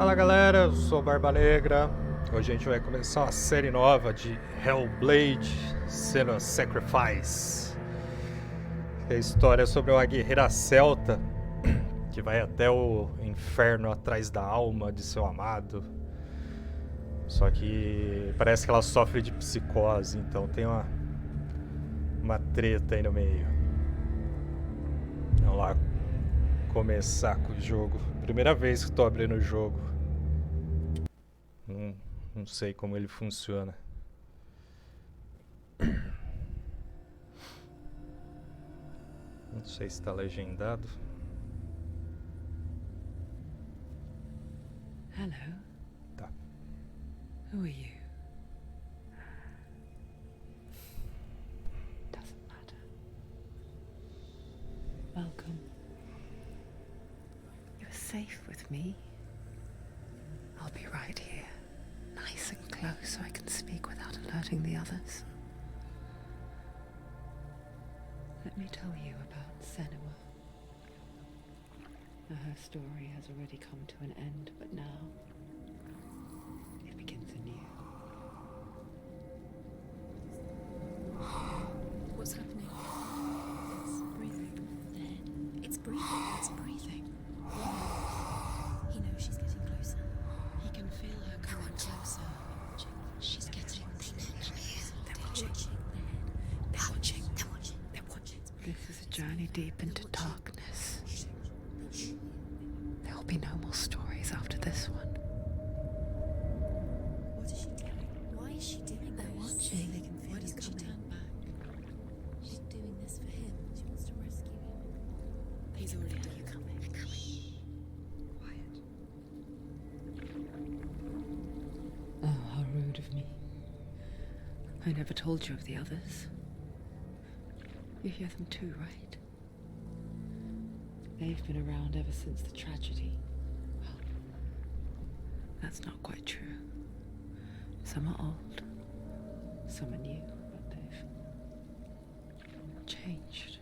Fala galera, eu sou Barba Negra. Hoje a gente vai começar uma série nova de Hellblade, Senua Sacrifice. É a história sobre uma guerreira celta que vai até o inferno atrás da alma de seu amado. Só que parece que ela sofre de psicose, então tem uma treta aí no meio. Vamos lá começar com o jogo. Primeira vez que tô abrindo o jogo. Não sei como ele funciona. Não sei se está legendado. Hello. Tá. Who are you? Doesn't matter. Welcome. You're safe with me. I'll be right here, nice and close so I can speak without alerting the others. Let me tell you about Senua. Her story has already come to an end, but now it begins anew. What's happening? It's breathing. Dead. It's breathing. It's breathing. He knows she's getting closer. He can feel her coming closer. She's getting closer. They're watching. They're watching. They're watching. They're watching. This is a journey deep into darkness. There will be no more stories after this one. What is she doing? Why is she doing that? They're watching. They can feel Why doesn't she turn back? She's doing this for him. She wants to rescue him. He's already done. They're coming. They're coming. Quiet. Oh, how rude of me. I never told you of the others. You hear them too, right? They've been around ever since the tragedy. Well, that's not quite true. Some are old, some are new, but they've changed.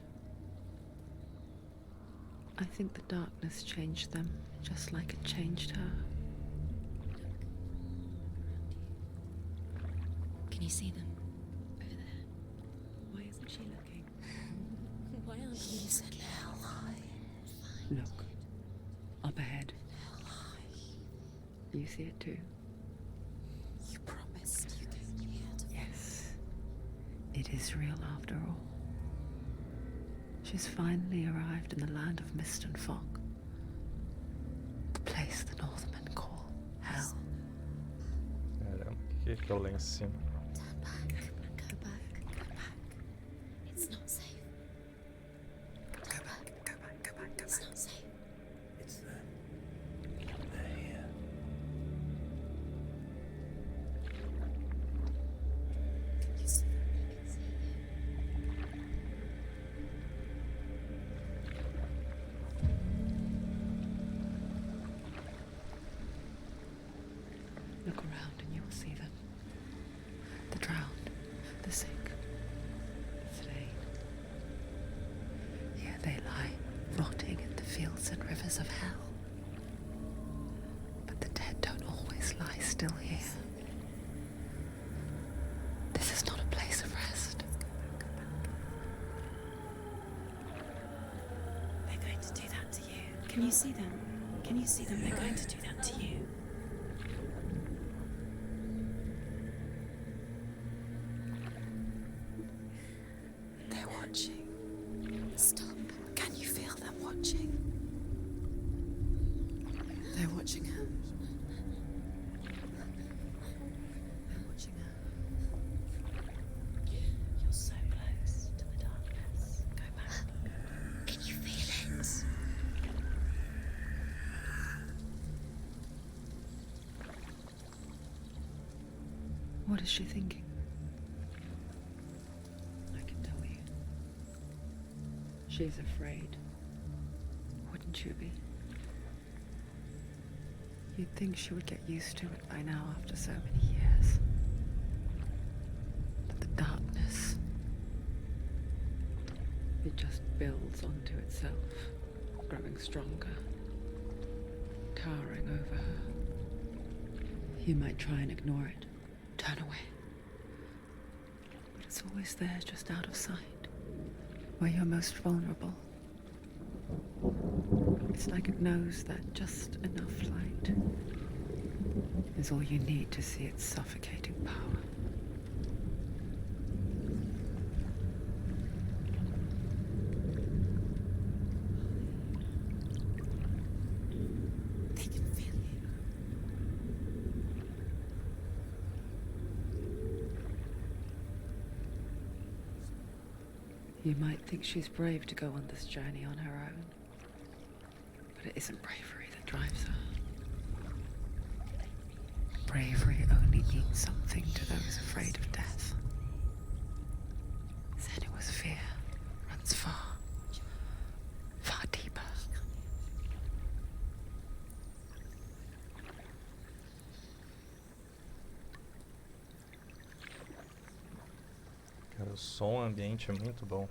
I think the darkness changed them, just like it changed her. Can you see them? Over there. Why isn't she looking? Why aren't you looking? Look, up ahead. You see it too? You promised you gave me out of Yes, it is real after all. She's finally arrived in the land of mist and fog. The place the Northmen call Hell. Caramba, o que é lá em cima? Turn back. Go back. Go back. It's not safe. Go back. Go back. Go back. It's not safe. It's them. They're here. You see them? I can see you. Look around and you will see them. The drowned, the sick, the slain. Here they lie, rotting in the fields and rivers of hell. But the dead don't always lie still here. This is not a place of rest. They're going to do that to you. Can you see them? Can you see them? They're going to do that to you. They're watching. Stop. Can you feel them watching? They're watching her. They're watching her. You're so close to the darkness. Go back. Can you feel it? What is she thinking? I can tell you. She's afraid. Wouldn't you be? You'd think she would get used to it by now after so many years. But the darkness, it just builds onto itself, growing stronger, towering over her. You might try and ignore it, turn away. But it's always there, just out of sight, where you're most vulnerable. It's like it knows that just enough light is all you need to see its suffocating power. They can feel you. You might think she's brave to go on this journey on her own, but it isn't bravery that drives her. Bravery only means something to those afraid of death. Senua's fear runs far, far deeper. Cara, o som ambiente é muito bom.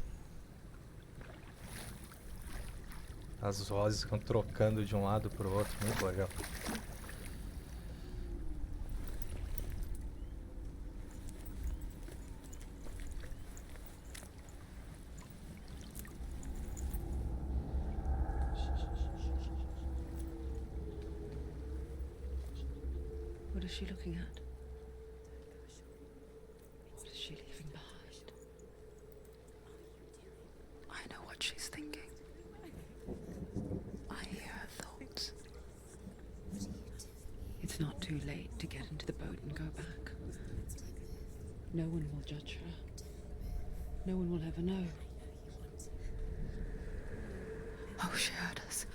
As vozes ficam trocando de um lado pro outro, muito legal. What is she looking at? What is she leaving behind? I know what she's thinking. I hear her thoughts. It's not too late to get into the boat and go back. No one will judge her. No one will ever know. Oh, she heard us.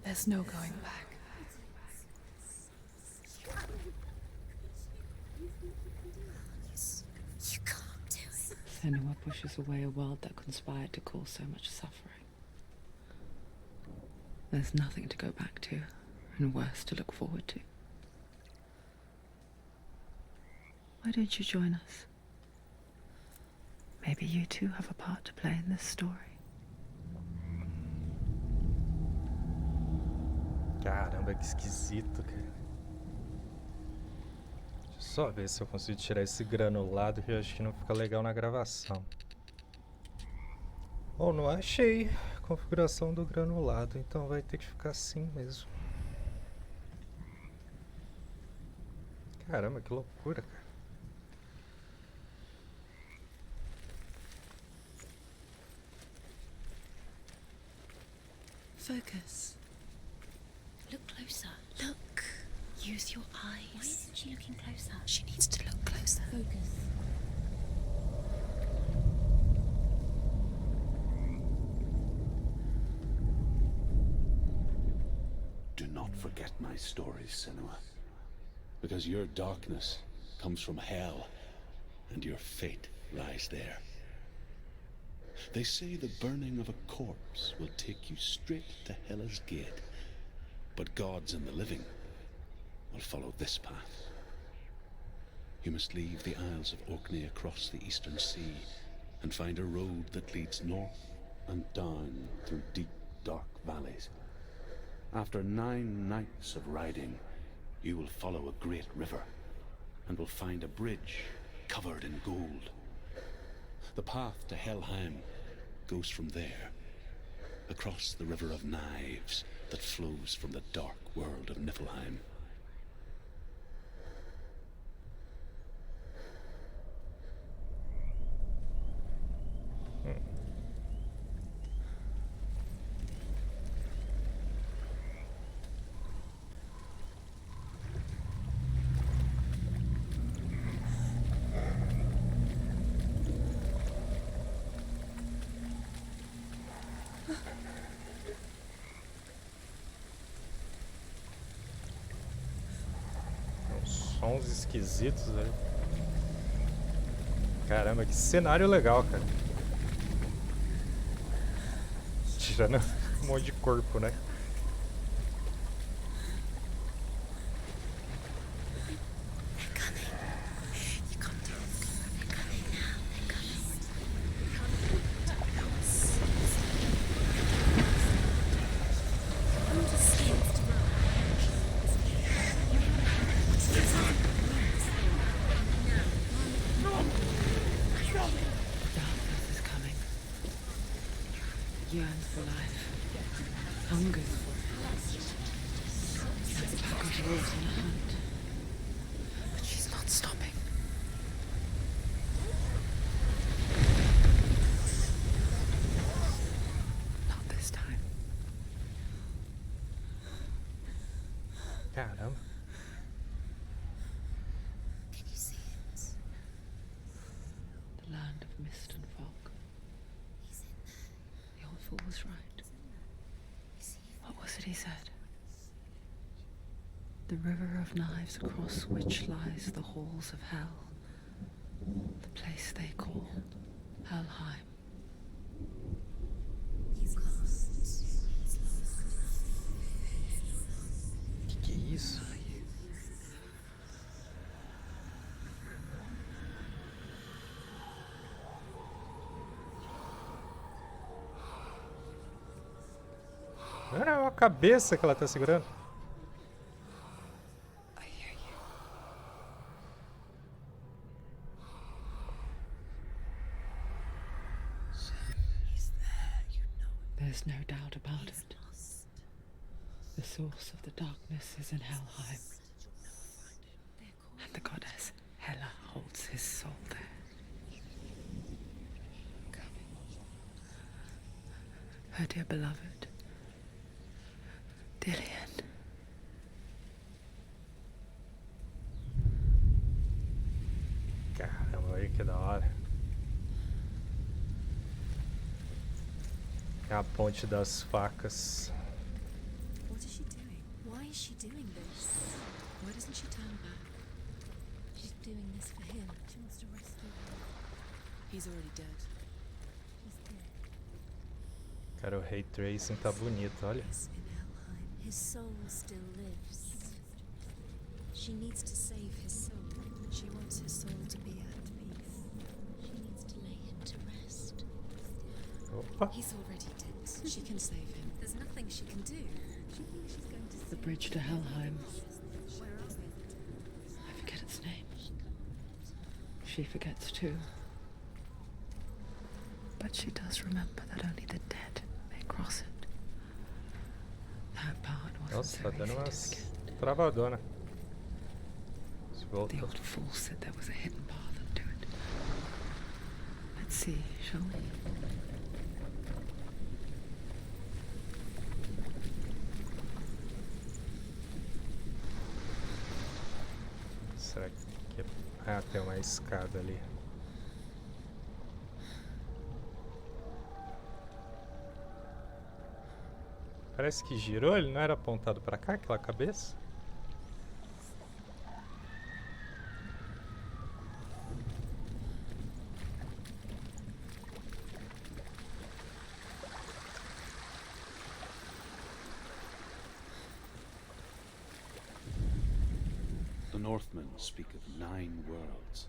There's no going back. You can't do it. Senua pushes away a world that conspired to cause so much suffering. There's nothing to go back to, and worse to look forward to. Why don't you join us? Maybe you too have a part to play in this story. Caramba, que esquisito, cara. Deixa eu só ver se eu consigo tirar esse granulado, que eu acho que não fica legal na gravação. Oh, não achei a configuração do granulado, então vai ter que ficar assim mesmo. Caramba, que loucura, cara. Focus. Look closer. Look. Use your eyes. Why isn't she looking closer? She needs to look closer. Focus. Do not forget my stories, Senua. Because your darkness comes from hell, and your fate lies there. They say the burning of a corpse will take you straight to Hela's gate, but gods and the living will follow this path. You must leave the Isles of Orkney across the eastern sea and find a road that leads north and down through deep, dark valleys. After 9 nights of riding, you will follow a great river and will find a bridge covered in gold. The path to Helheim goes from there, across the river of knives that flows from the dark world of Niflheim. Sons esquisitos, velho. Caramba, que cenário legal, cara. Tirando um monte de corpo, né? I'm just scared to yearns for life, hungers for it, like a pack of wolves on a hunt. But she's not stopping. Not this time. Caramba. Can you see it? The land of mist and fog. He's in there. The old fool was right. Is he? What was it he said? The river of knives across which lies the halls of hell. The place they call Helheim. He's lost. He's lost. Que é isso? É a cabeça que ela tá segurando. I hear you. He's there, you know it. There's no doubt about He's it. lost. The source of the darkness is in Helheim, They're calling and the goddess Hela holds his soul there. Her dear beloved, Dillion. Caramba, aí que da hora. É a ponte das facas. What is she doing? Why is she doing this? Why doesn't she turn back? She's doing this for him. She wants to rescue him. He's already dead. He's dead. Cara, o Ray Tracing tá bonito, olha. Yes, in Helheim. His soul still lives. She needs to save his soul. She wants his soul to be at peace. She needs to lay him to rest. Opa. He's already dead. She can save him. There's nothing she can do. She thinks she's going to The bridge to Helheim. Where are we? I forget its name. She forgets too. But she does remember that only the dead may cross it. That part wasn't Nossa, so tá dando easy to umas forget. travadona. Se The volta. old fool said there was a hidden path up to it. Let's see, shall we? Será que é... Ah, tem uma escada ali. Parece que girou, ele não era apontado pra cá, aquela cabeça? The Northmen speak of 9 worlds.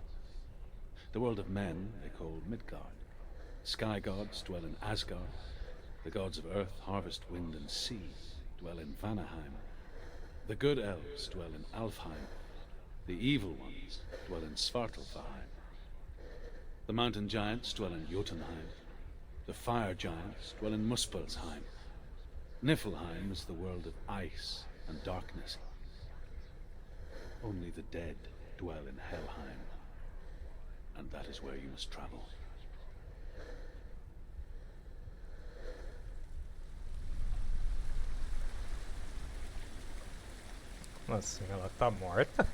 The world of men they call Midgard. Sky gods dwell in Asgard. The gods of earth, harvest, wind, and sea dwell in Vanaheim. The good elves dwell in Alfheim. The evil ones dwell in Svartalfheim. The mountain giants dwell in Jotunheim. The fire giants dwell in Muspelheim. Niflheim is the world of ice and darkness. Only the dead dwell in Helheim, and that is where you must travel. Nossa, ela tá morta?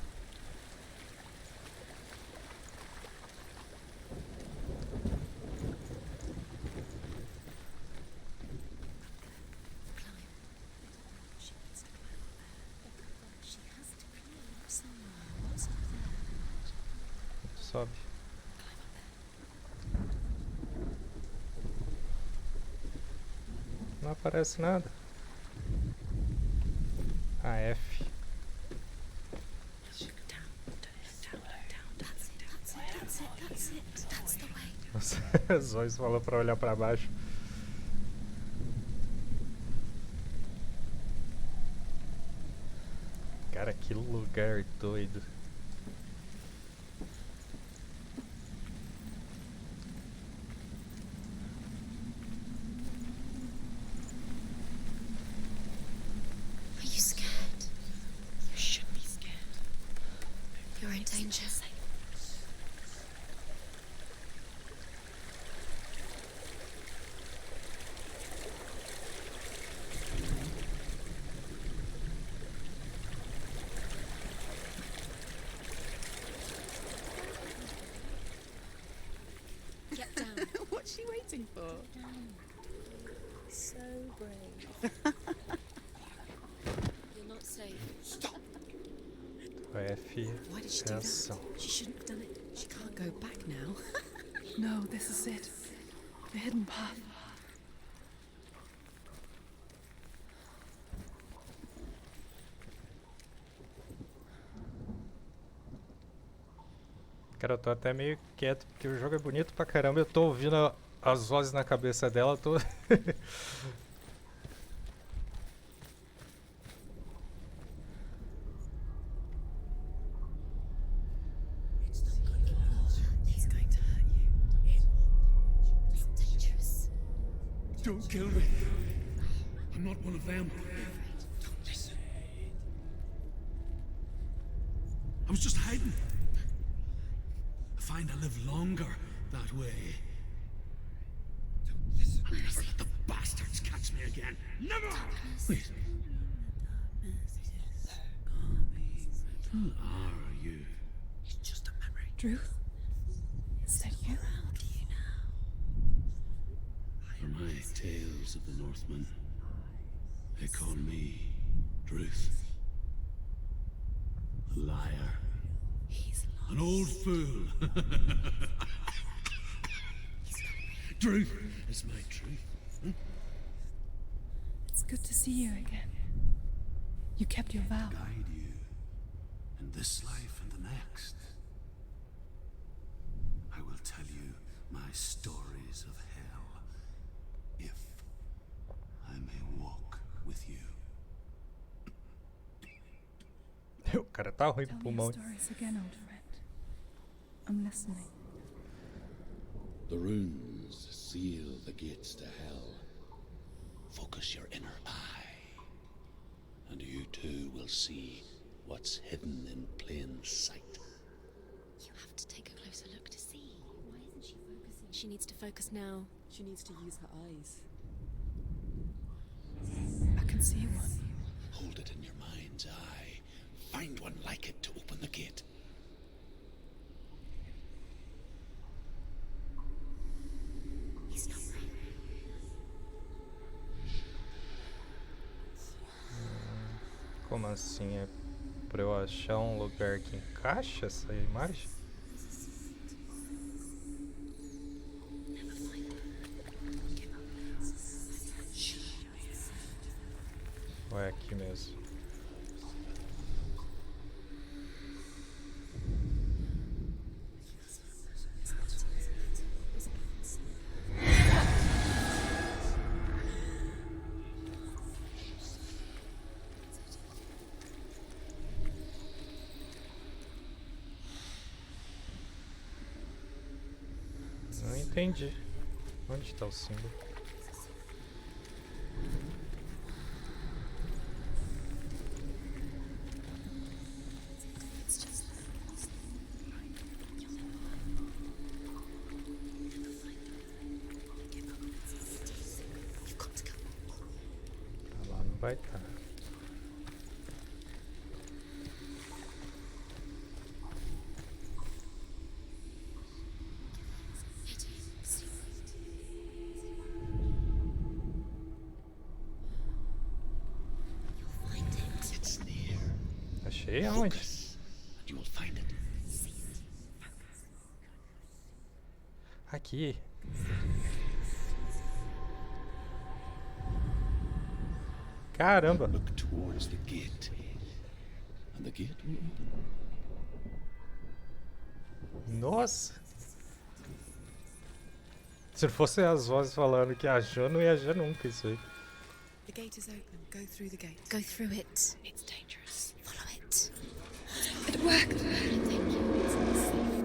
She needs to climb up there. She has to climb somewhere. What's up there? Sobe. Não aparece nada. Ah, F. That's it. That's the way. Nossa, as olhos falou pra olhar pra baixo. Cara, que lugar doido. danger. Get down. What's she waiting for? So brave. You're not safe. Stop! F, Why did she do that? reação. She shouldn't have done it. She can't go back now. No, this is it. The hidden path. Cara, eu tô até meio quieto porque o jogo é bonito pra caramba. Eu tô ouvindo as vozes na cabeça dela, tô. He's going to hurt you. It's dangerous. Don't kill me. I'm not one of them. Don't listen. I was just hiding. I find I live longer that way. Don't listen. I'll never let the bastards catch me again. Never! Wait. Who are you? It's just a memory. Drew? Is that you? For my tales of the Northmen, they call me Druth. A liar. He's lost. An old fool. Druth is my truth. It's good to see you again. You kept your vow. Guide you in this life and the next. I will tell you my stories of hell, if I may walk with you. O cara tá ruim pro Tell me your pulmão. stories again, old friend. I'm listening. The runes seal the gates to hell. Focus your inner eye, and you too will see what's hidden in plain sight. You have to take a closer look to see. Why isn't she focusing? She needs to focus now. She needs to use her eyes. I can see one. Hold it in your mind's eye. Find one like it to open the gate. He's not right. Como assim? É pra eu achar um lugar que encaixa essa imagem? Never find her. Give up. Shh. Ou é aqui mesmo? Não entendi. Onde está o símbolo? It's just you've got to go. Pra lá não vai estar. It's near. Achei aonde? Focus, and you will find it. Aqui. Caramba! Look towards the gate, and the gate will open. Nossa! Se não fosse as vozes falando que achou, não ia achar nunca isso aí. The gate is open. Go through the gate. Go through it. It's dangerous. Follow it. It worked. Thank you. It's not safe.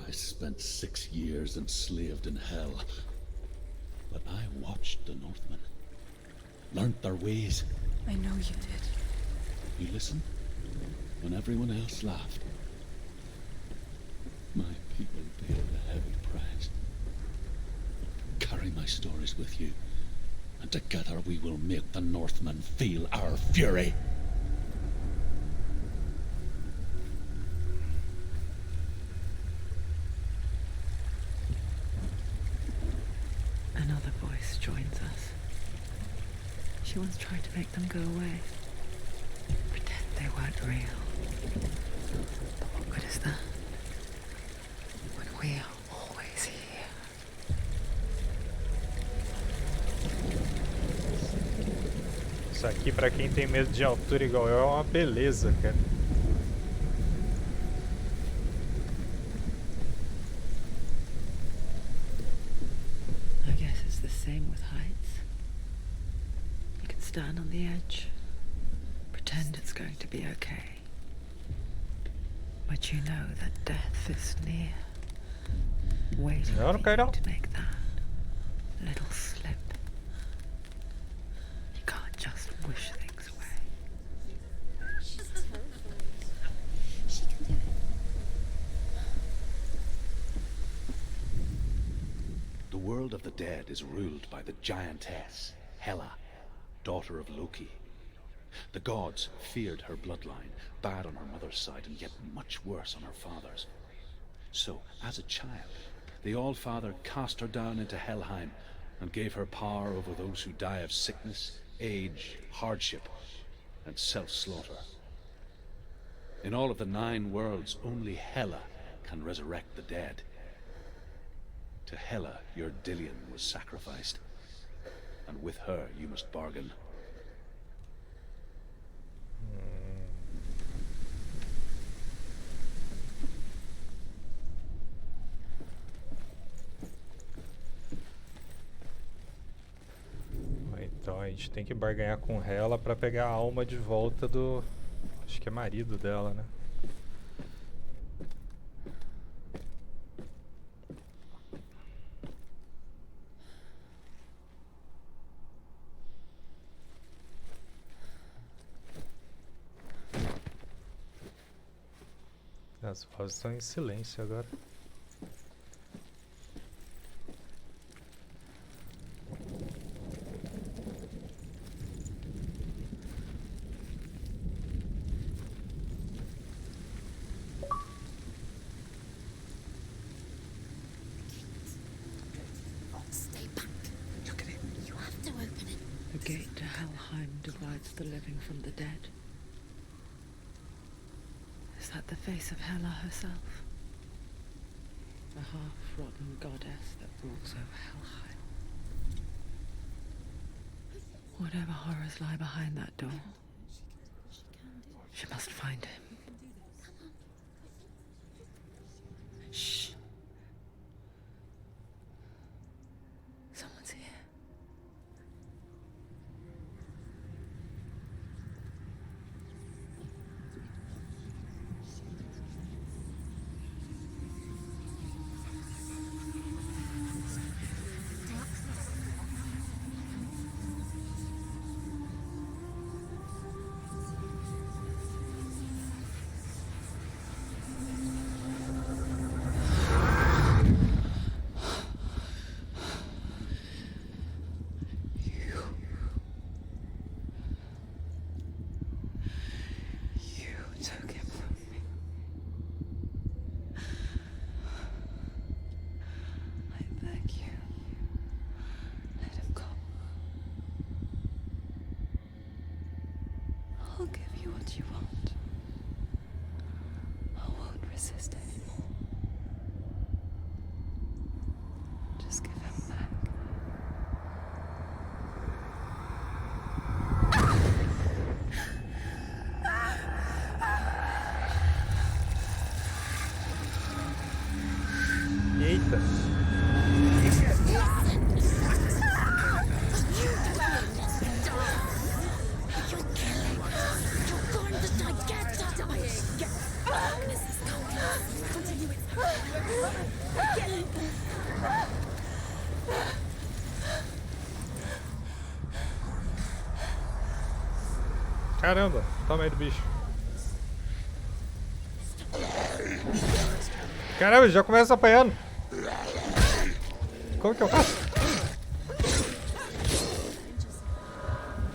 I spent 6 years enslaved in hell, but I watched the Northmen, learnt their ways. I know you did. You listened when everyone else laughed. My people paid a heavy price. Carry my stories with you, and together we will make the Northmen feel our fury. Another voice joins us. She once tried to make them go away. Pretend they weren't real. But what good is that? When we are always here. Isso aqui, pra quem tem medo de altura igual eu, é uma beleza, cara. I guess it's the same with heights. You can stand on the edge, pretend it's going to be okay. But you know that death is near, waiting Não, não for cai you não. to make that little slip. You can't just wish things away. She's terrified. She can do it. The world of the dead is ruled by the giantess, Hela, daughter of Loki. The gods feared her bloodline, bad on her mother's side and yet much worse on her father's. So, as a child, the All-Father cast her down into Helheim and gave her power over those who die of sickness, age, hardship, and self-slaughter. In all of the 9 worlds, only Hela can resurrect the dead. To Hela, your Dillion was sacrificed, and with her you must bargain. Então a gente tem que barganhar com ela pra pegar a alma de volta do... Acho que é marido dela, né? As vozes estão em silêncio agora. Stay back. Look at it. You have to open it. The gate to Helheim divides the living from the dead. Is that the face of Hela herself? A half-rotten goddess that walks over Helheim. Whatever horrors lie behind that door, she must find him. Shh. Someone's here. You took him from me. I beg you, let him go. I'll give you what you want. I won't resist anymore. Just give him back. Eita! You're going to die. Get dying. Darkness is coming. Caramba, tamanho do bicho. Caramba, já começa apanhando. Como que eu faço?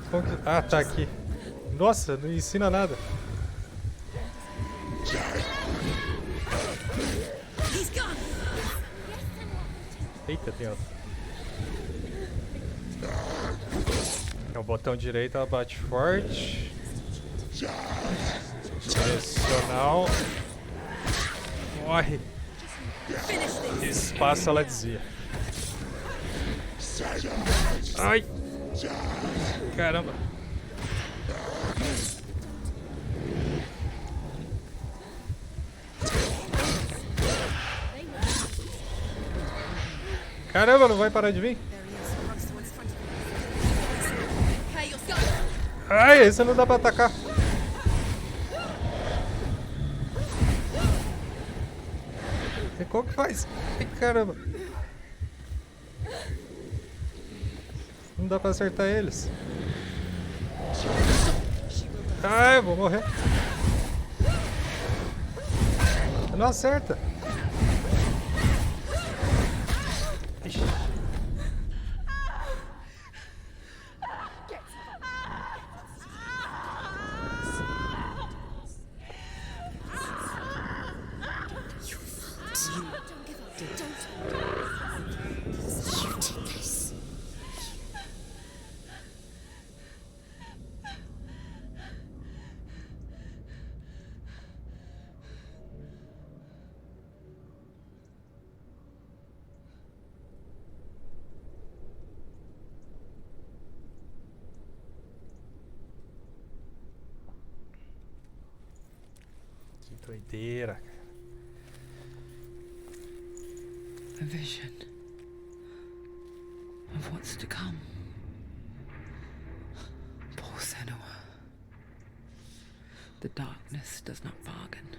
Como que... Ah, tá aqui. Nossa, não ensina nada. Eita, tem outro. É o botão direito, ela bate forte. Direcional. Morre. Espaço, ela desvia. Ai! Caramba! Caramba, não vai parar de vir? Ai, esse não dá pra atacar. E como que faz? Ai, caramba. Não dá pra acertar eles. Ai, eu vou morrer. Não acerta. Ixi. Que doideira, cara. A vision of what's to come. Poor Senua. The darkness does not bargain.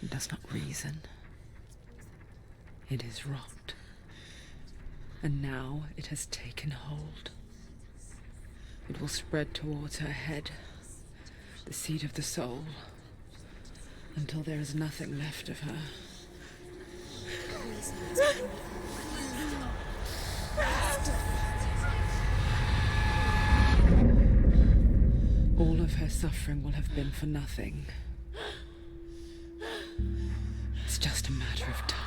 It does not reason. It is rot. And now it has taken hold. It will spread towards her head, the seat of the soul, until there is nothing left of her. All of her suffering will have been for nothing. It's just a matter of time.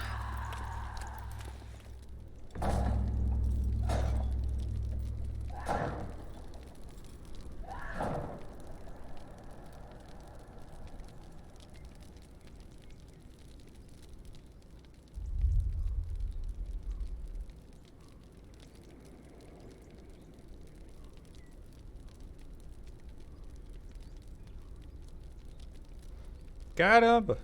Caramba!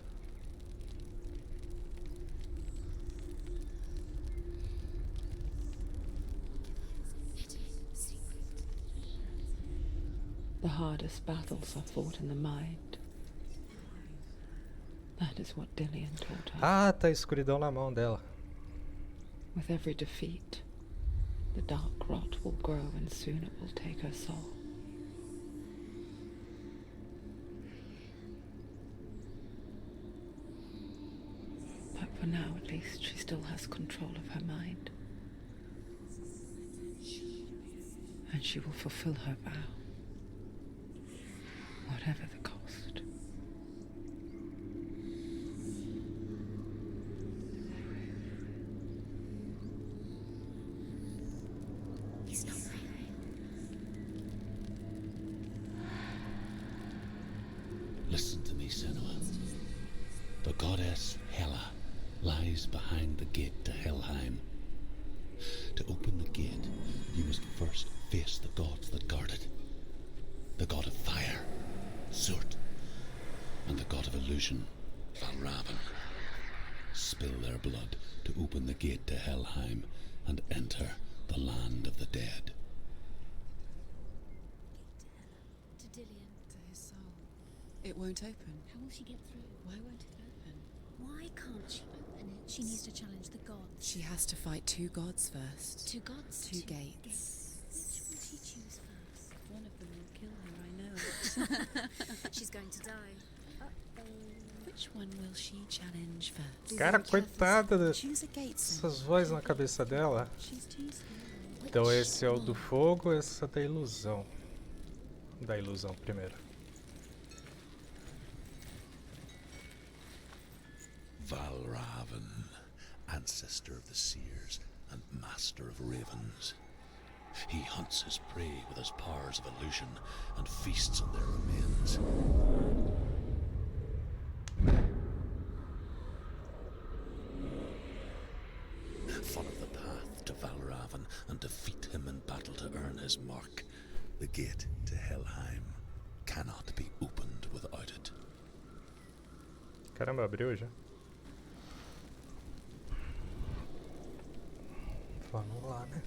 The hardest battles are fought in the mind. That is what Dillion taught her. Ah, tá a escuridão na mão dela. With every defeat, the dark rot will grow and soon it will take her soul. But for now, at least, she still has control of her mind. And she will fulfill her vow, whatever the cost. He's not right. Listen to me, Senua. The goddess Hela lies behind the gate to Helheim. To open the gate, you must first face the gods that guard it. The god of fire, Surt, and the god of illusion, Valravan. Spill their blood to open the gate to Helheim and enter the land of the dead. To Dillion. To his soul. It won't open. How will she get through? Why won't it open? Why can't she open it? She needs to challenge the gods. She has to fight two gods first. Two gods? Two gates. Which will she choose first? One of them will kill her, I know. She's going to die. Which one will she challenge first? Cara, coitada Choose a gate dessas vozes na cabeça dela. She's too slow. Então esse é o do fogo, esse é da ilusão. Da ilusão primeiro. Valravan, ancestor of the seers and master of ravens. He hunts his prey with his powers of illusion and feasts on their remains. Follow the path to Valravan and defeat him in battle to earn his mark. The gate to Helheim cannot be opened without it. Caramba, abriu já. Vamos lá, né?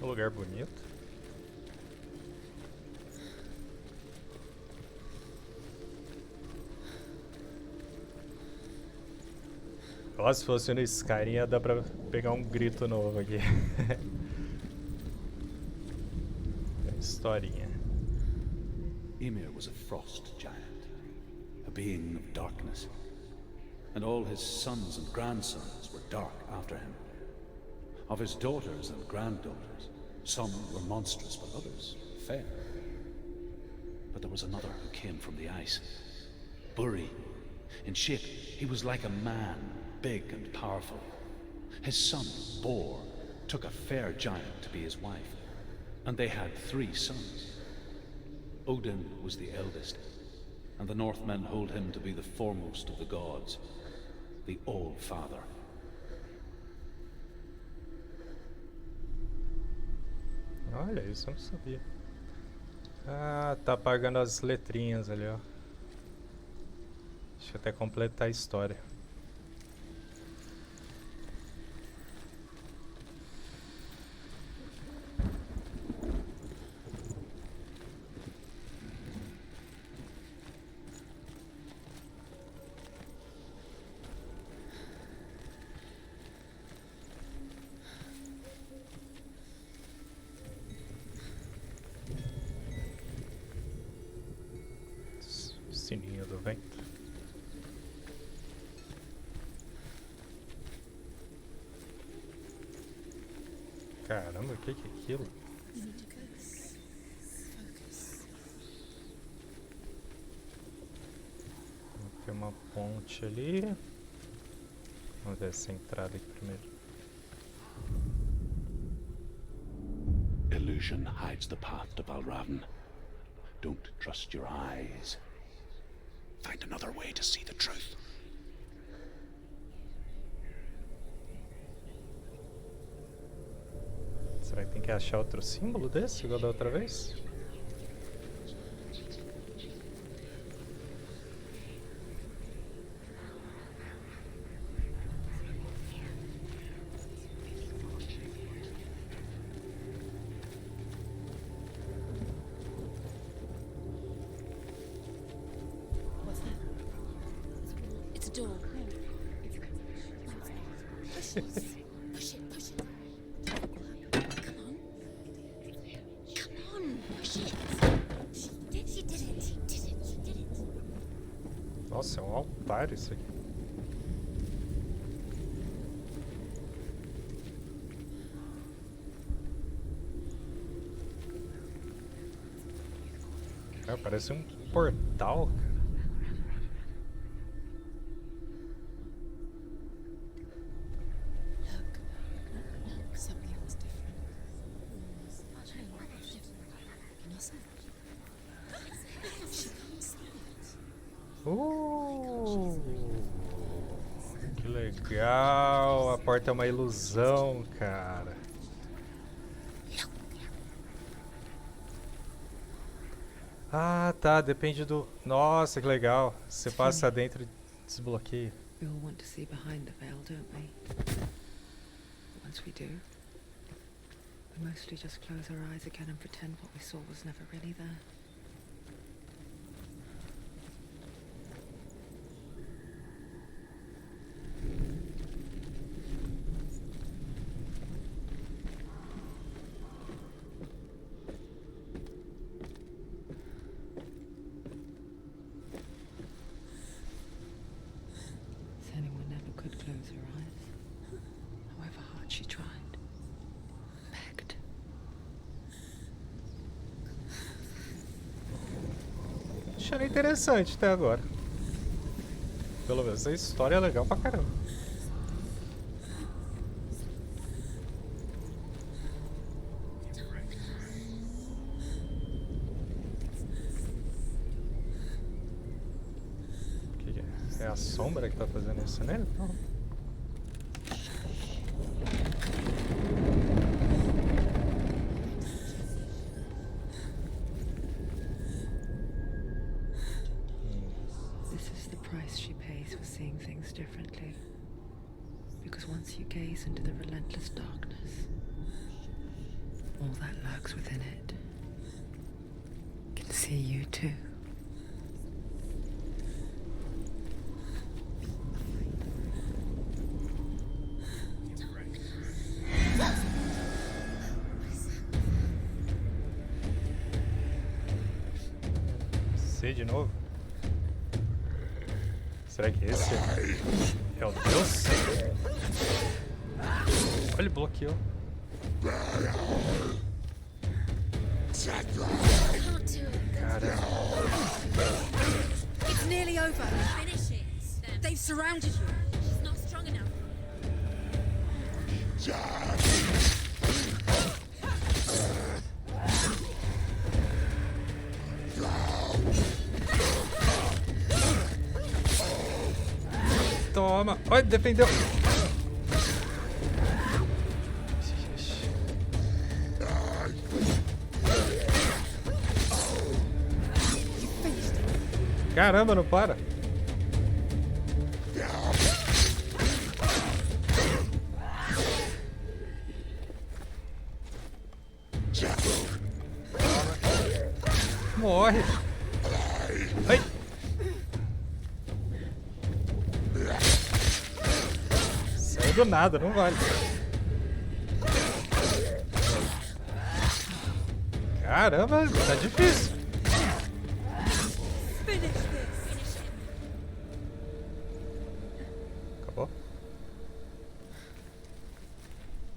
Um lugar bonito. Nossa, se fosse no Skyrim ia dar pra pegar um grito novo aqui. Historinha. Ymir was a frost giant, a being of darkness, and all his sons and grandsons were dark after him. Of his daughters and granddaughters, some were monstrous, but others fair. But there was another who came from the ice. Buri. In shape, he was like a man, big and powerful. His son, Bor, took a fair giant to be his wife, and they had 3 sons. Odin was the eldest, and the Northmen hold him to be the foremost of the gods, the All-Father. Olha, isso eu não sabia. Ah, tá apagando as letrinhas ali, ó. Deixa eu até completar a história. Sininho do vento. Caramba, o que é aquilo? Tem uma ponte ali. Vamos ver essa entrada aqui primeiro. Illusion hides the path to Valravn. Don't trust your eyes. Find another way to see the truth. Será que tem que achar outro símbolo desse, igual da outra vez? What's that? It's a door. Push it. Push it. Push it. Come on. Come on. Push it. She did it. She did it. She did it. Nossa, é um altar isso aqui. Cara, parece um portal, cara. Look, something else different. Nossa. She can't see it. Que legal! A porta é uma ilusão, cara. Ah, tá. Depende do... Nossa, que legal. Você passa dentro e desbloqueia. We all want to see behind the veil, don't we? But once we do, we mostly just close our eyes again and pretend what we saw was never really there. she tried. Begged. Achei interessante até agora. Pelo menos a história é legal pra caramba. O que é? É a sombra que tá fazendo isso nele? Não. This is the price she pays for seeing things differently. Because once you gaze into the relentless darkness, all that lurks within it can see you too. C de novo? Será que esse é o Deus? Olha, ele bloqueou. Caramba. It's nearly over. Finish it. They've surrounded you. She's not strong enough. Toma. Olha, defendeu. Caramba, não para. Morre. Ai. Saiu do nada, não vale. Caramba, tá difícil. Acabou?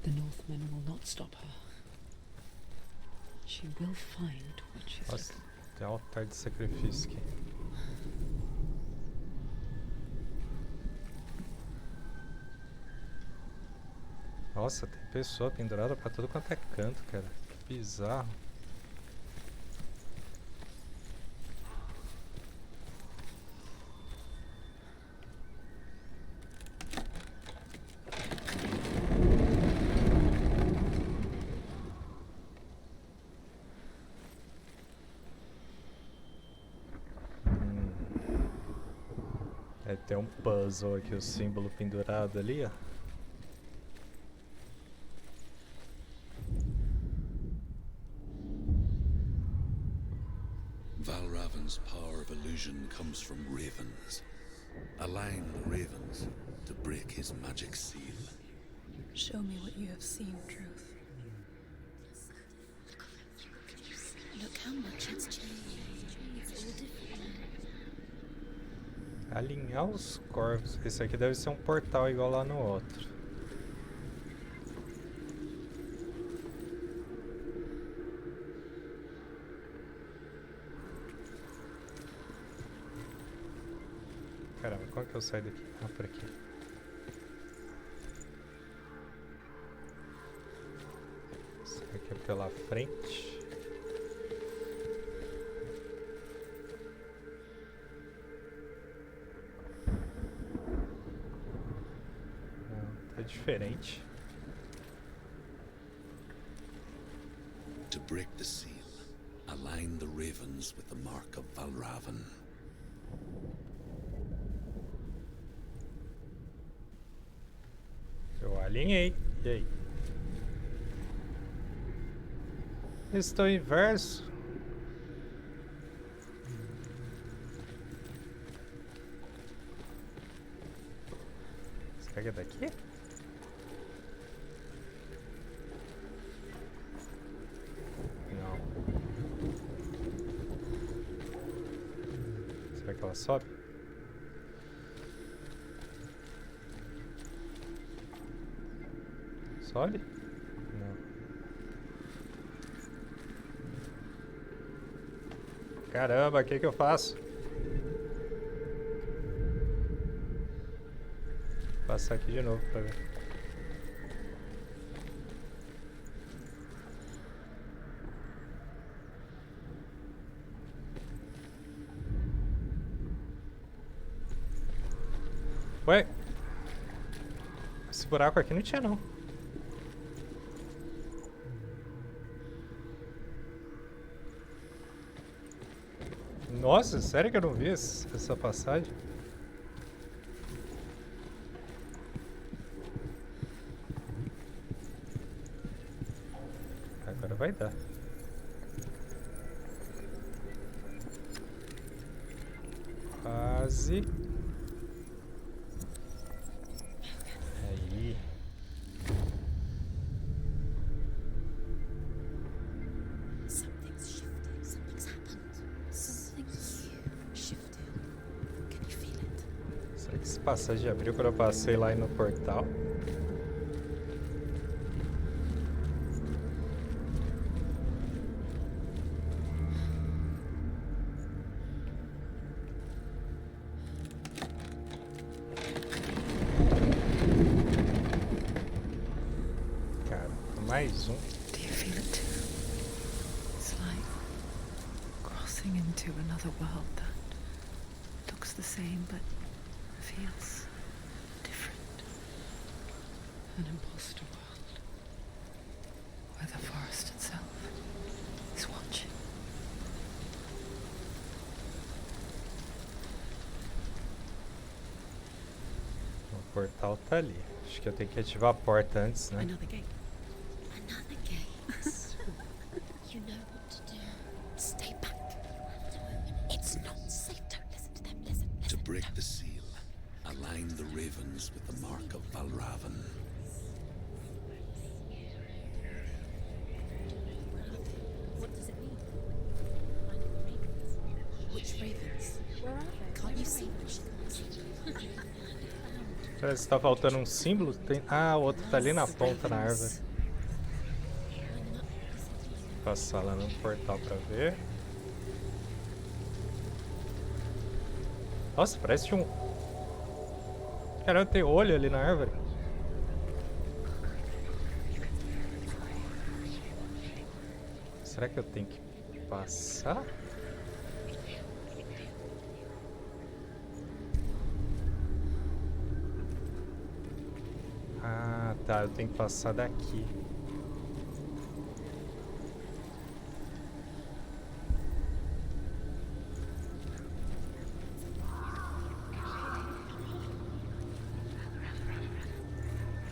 The Northmen will not stop her. She will find what she's Nossa, looking for. tem um altar de sacrifício aqui. Nossa, tem pessoa pendurada pra tudo quanto é canto, cara. Que bizarro. É, tem um puzzle aqui, o símbolo pendurado ali, ó. Valravan's power of illusion comes from ravens. Align the ravens to break his magic seal. Show me what you have seen, Truth. Look how much it's changed. It's all different now. Alinhar os corvos. Esse aqui deve ser um portal igual lá no outro. Caramba, como que eu saio daqui? Ah, por aqui. Isso aqui é pela frente. Não, tá diferente. To break the seal, align the ravens with the mark of Valravan. Eu alinhei. E aí? Estou inverso. Será que é daqui? Não. Será que ela sobe? Sobe? Não. Caramba, o que eu faço? Vou passar aqui de novo pra ver. Ué? Esse buraco aqui não tinha, não. Nossa, sério que eu não vi essa passagem? Agora vai dar. Quase. Aí. Something's shifted. Something's happened. Something shifted. Can you feel it? Será que essa passagem abriu quando eu passei lá no portal? Mais um. Do you feel it too? It's like crossing into another world that looks the same but feels different. An imposter world where the forest itself is watching. O portal tá ali. Acho que eu tenho que ativar a porta antes, né? Another gate. Another gate. You know what to do. Stay back. It's not safe. Don't listen to them. Listen. To break the seal, align the ravens with the mark of Valravan. What does it mean? Which ravens? Where are they? Can't you see them? Parece que tá faltando um símbolo. Tem... Ah, o outro tá ali na ponta na árvore. Vou passar lá no portal pra ver. Nossa, parece que um... Caramba, tem olho ali na árvore. Será que eu tenho que passar? Ah, tá. Eu tenho que passar daqui.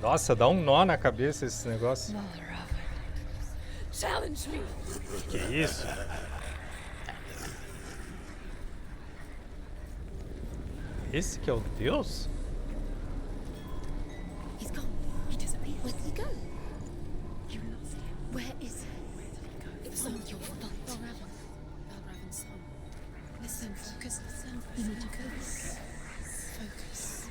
Nossa, dá um nó na cabeça esse negócio. Challenge me. Que isso? Esse que é o Deus? He's gone. He disappeared. Where did he go? You lost him. Where is he? Where did he go? It was all your fault. Valravan's son. Listen, focus. Listen. You need to focus. Focus.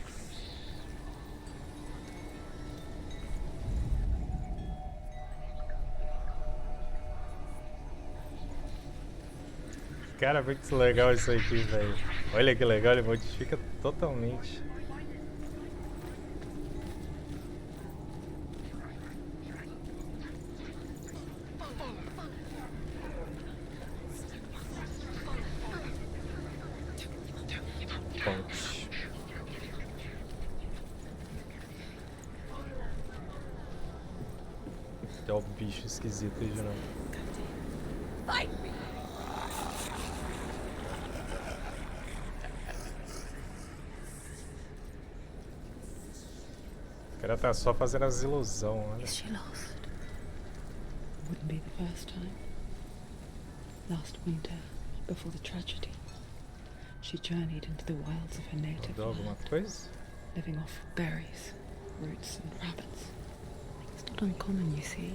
Cara, muito legal isso aqui, velho. Olha que legal, ele modifica totalmente. Ponte. Tem um bicho esquisito aí de novo. Fight me. O cara tá só fazendo as ilusões, olha. Is she lost? Wouldn't be the first time. Last winter, before the tragedy, she journeyed into the wilds of her native Mudou alguma land, coisa? living off berries, roots and rabbits. It's not uncommon, you see.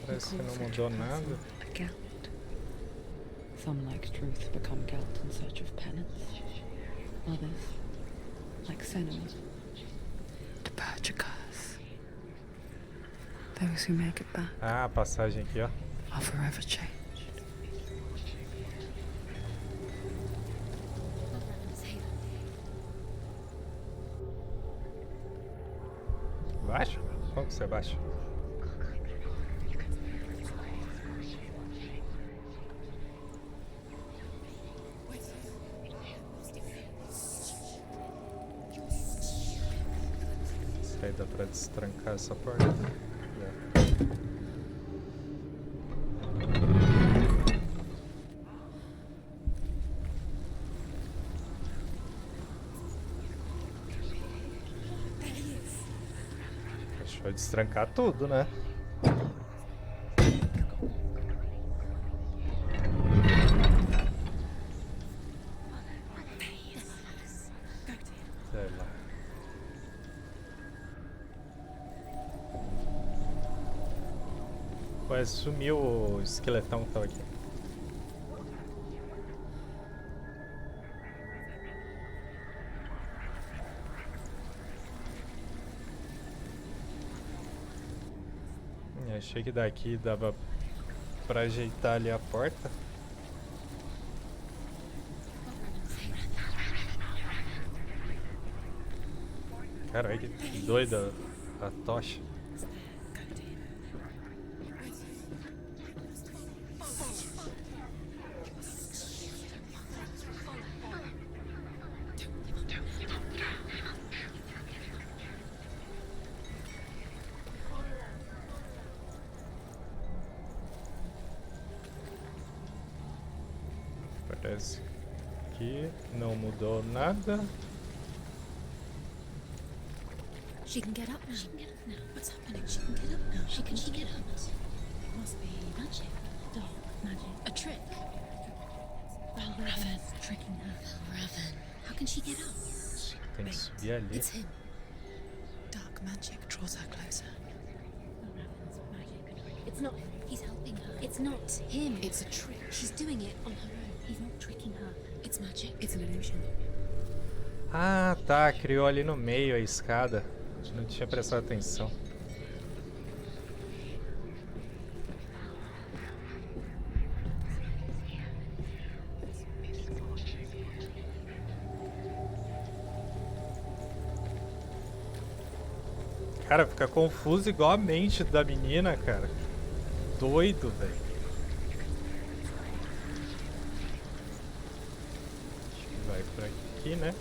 Parece que Call não such a mudou person nada. a Gelt. Some, like Truth, become Gelt in search of penance. Others, like Senua, to purge a curse. Those who make it back Ah, a passagem aqui, ó. are forever changed. Baixa? Como que você baixa? Isso aí dá pra destrancar essa porta? Dá. Deixa eu destrancar tudo, né? Sei lá. Ué, sumiu o esqueletão que tava aqui. Achei que daqui dava pra ajeitar ali a porta. Caralho, que doida a tocha. Parece que não mudou nada. She can get up now. She can get up now. What's happening? She can get up now. How can she get up? It must be magic. Dark magic. A trick. Valravan tricking her. Valravan. How can she get up? Tem que subir ali. It's him. Dark magic draws her closer. Valravan's magic. It's not him. He's helping her. It's not him. It's a trick. She's doing it on her own. He's not tricking her. It's magic. It's an illusion. Ah, tá. Criou ali no meio a escada. A gente não tinha prestado atenção. Cara, fica confuso igual a mente da menina, cara. Doido, velho. Acho que vai por aqui, né?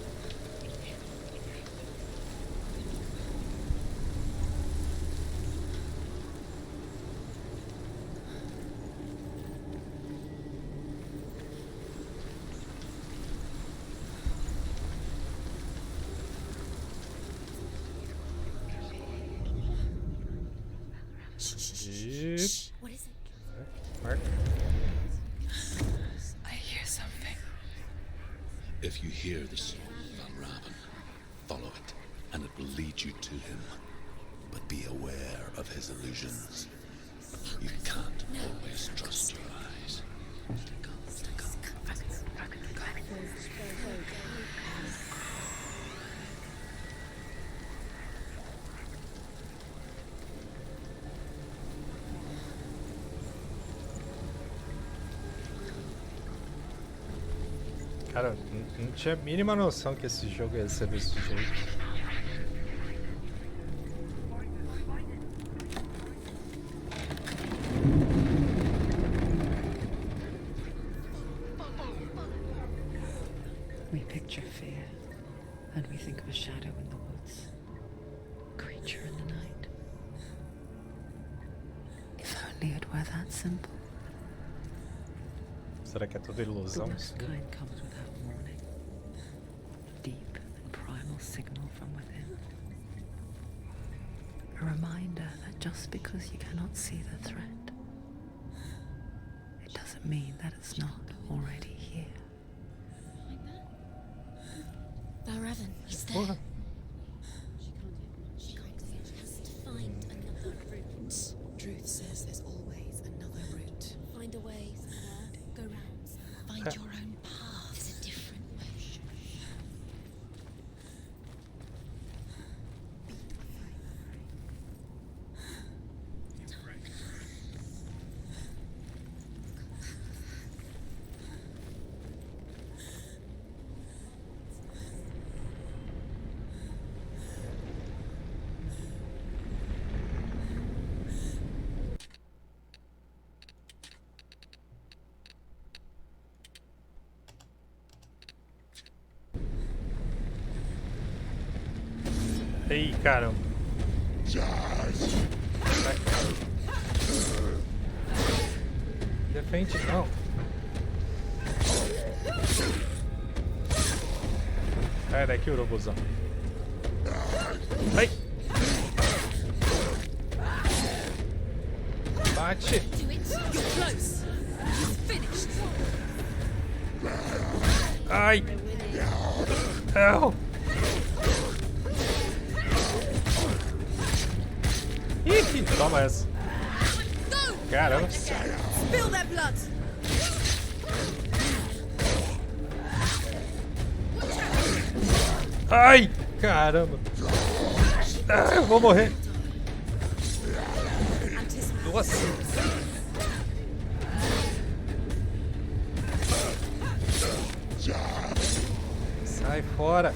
What is it? Mark. I hear something. If you hear the soul of Valravan, follow it, and it will lead you to him. But be aware of his illusions. You can't always trust your eyes. Cara, não tinha a mínima noção que esse jogo ia ser desse jeito. We picture fear, and we think of a shadow in the woods, a creature in the night. If only it were that simple. Será que é tudo The ilusão? worst kind comes without warning. Deep and primal signal from within. A reminder that just because you cannot see the threat, it doesn't mean that it's not already here. Valravan, he's there. Porra. She has to find another route. Truth says there's always another route. Find a way, go round. Find your own path. There's a different way. Ei, caramba. Vai. Defende, não. Sai daqui, urubuzão. Ai. Bate. Do it. You're close. It's finished. Ai. Não. Ih, toma essa. Caramba. Spill their blood. Ai, caramba. Ah, eu vou morrer. Nossa. Sai fora.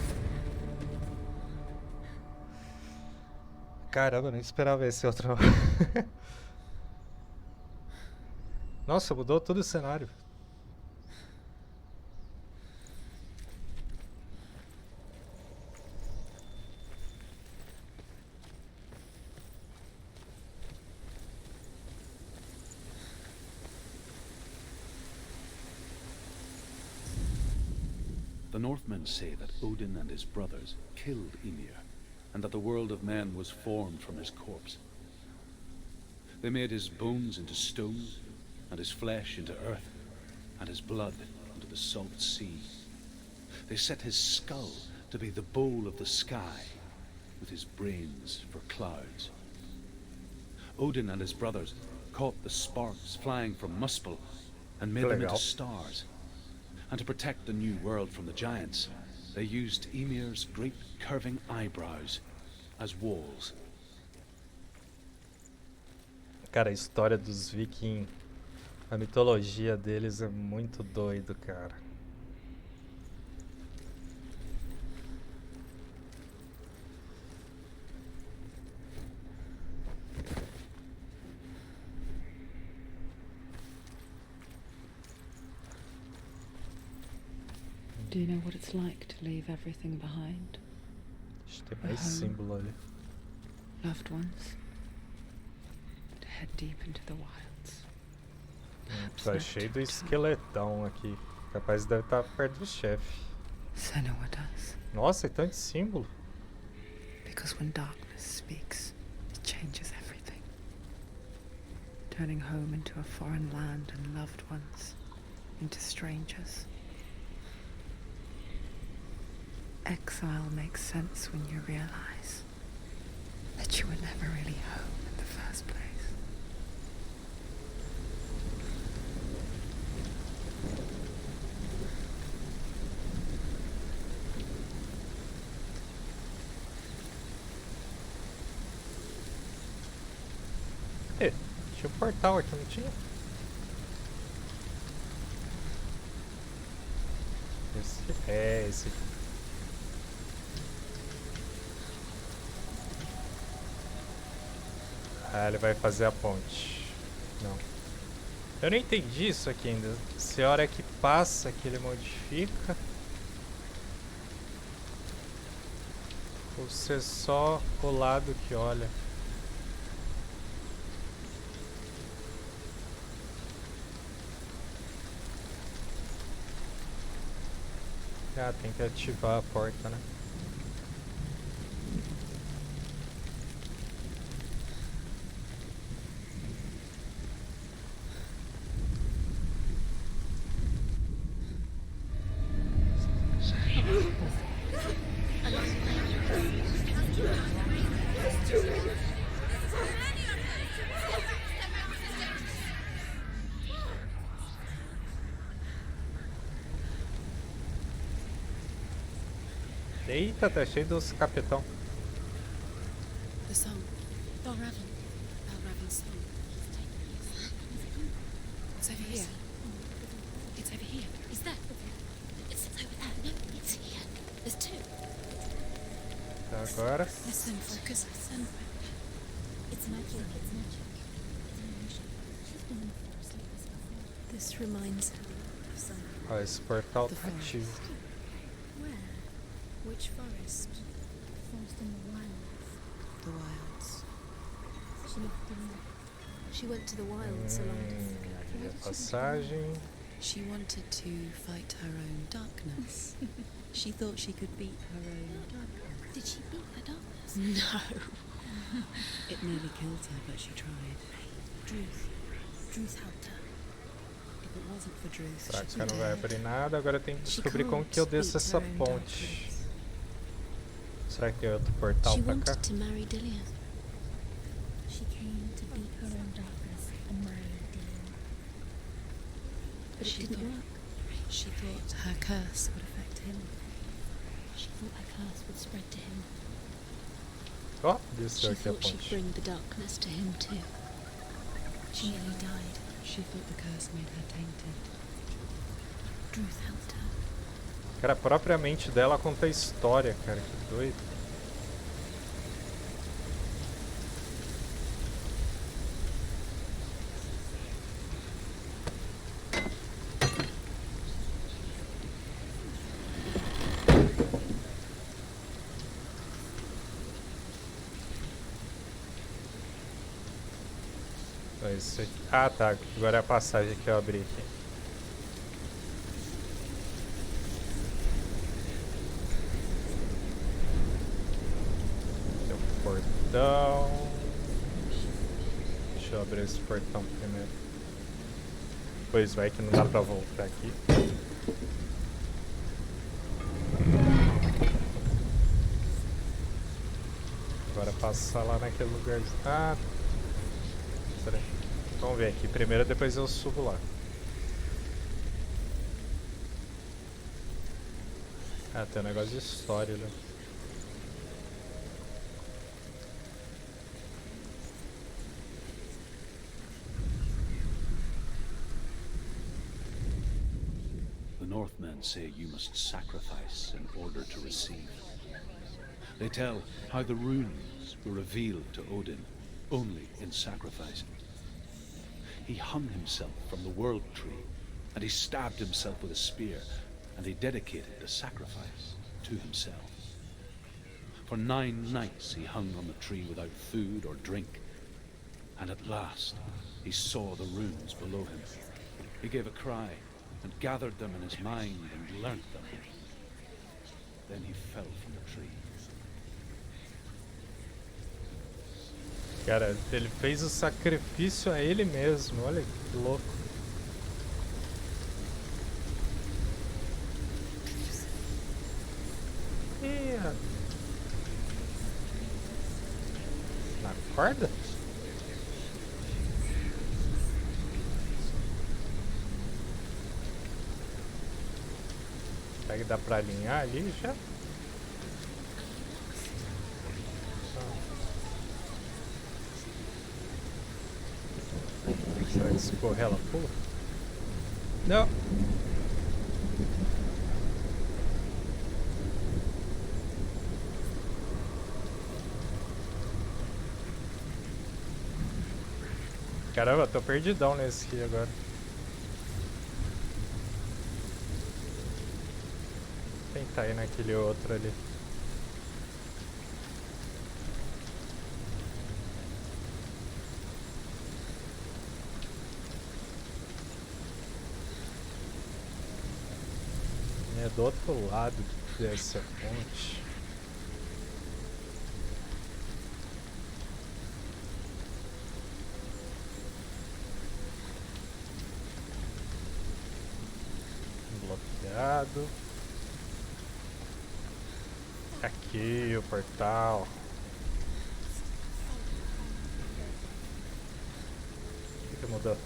Caramba, eu nem esperava esse outro. Nossa, mudou todo o cenário. The Northmen say that Odin and his brothers killed Ymir, and that the world of men was formed from his corpse. They made his bones into stone, and his flesh into earth, and his blood into the salt sea. They set his skull to be the bowl of the sky, with his brains for clouds. Odin and his brothers caught the sparks flying from Muspel and made them into stars. And to protect the new world from the giants, they used Ymir's great curving eyebrows as walls. Cara, a história dos vikings, a mitologia deles é muito doido, cara. Do you know what it's like to leave everything behind? Acho que tem mais símbolo ali. Loved ones. To head deep into the wilds. Tá cheio do esqueletão aqui. Capaz deve estar perto do chefe. Senua does. Nossa, é tanto símbolo. Because when darkness speaks, it changes everything. Turning home into a foreign land and loved ones into strangers. Exile makes sense when you realize that you were never really home in the first place. Tinha um portal aqui, não tinha? Esse aqui. Ah, ele vai fazer a ponte. Não. Eu não entendi isso aqui ainda. Se a hora que passa que ele modifica. Ou se é só o lado que olha. Ah, tem que ativar a porta, né? Eita, tá cheio dos capitão. The song. Balravin's song. It's over here. It's over here. Is that? It's over there. No, it's here. There's two. Agora. Listen, focus. Listen. It's magic. It's magic. This reminds her of something. Ó, esse portal tá ativo. Where? Which forest? Forest in the wild. the wilds. She went to the wilds alone. Ali a passagem. She wanted to fight her own darkness. She thought she could beat her own darkness. Did she beat her darkness? No. It nearly killed her, but she tried. Druth helped her. If it wasn't for Druth, Pra she'd cá be não vai dead. abrir nada, agora tem que She descobrir como can't que eu desço beat essa her own ponte. darkness. Será que tem outro portal She pra cá? wanted to marry Dillion. She came to beat her own darkness and marry Dillion. But it She didn't thought- work. She thought her curse would affect him. She thought her curse would spread to him. Ó, She desceu aqui a thought she'd ponte. bring the darkness to him too. She nearly died. She thought the curse made her tainted. Druth helped her. Cara, a própria mente dela conta a história, cara, que doido. Esse aqui. Ah, tá. Agora é a passagem que eu abri aqui. Tem um portão. Deixa eu abrir esse portão primeiro. Pois vai que não dá pra voltar aqui. Agora passar lá naquele lugar. Ah, peraí. Vamos ver aqui primeiro, depois eu subo lá. Ah, tem um negócio de história ali. The Northmen say you must sacrifice in order to receive. They tell how the runes were revealed to Odin only in sacrificing. He hung himself from the world tree, and he stabbed himself with a spear, and he dedicated the sacrifice to himself. For 9 nights he hung on the tree without food or drink, and at last he saw the runes below him. He gave a cry, and gathered them in his mind and learnt them. Then he fell from the tree. Cara, ele fez o sacrifício a ele mesmo. Olha que louco. Ih, na corda? Será que dá pra alinhar ali já? Será que se correr ela pula? Não! Caramba, tô perdidão nesse aqui agora. Vou tentar ir naquele outro ali. É do outro lado dessa ponte. Bloqueado. Aqui o portal. O que mudou?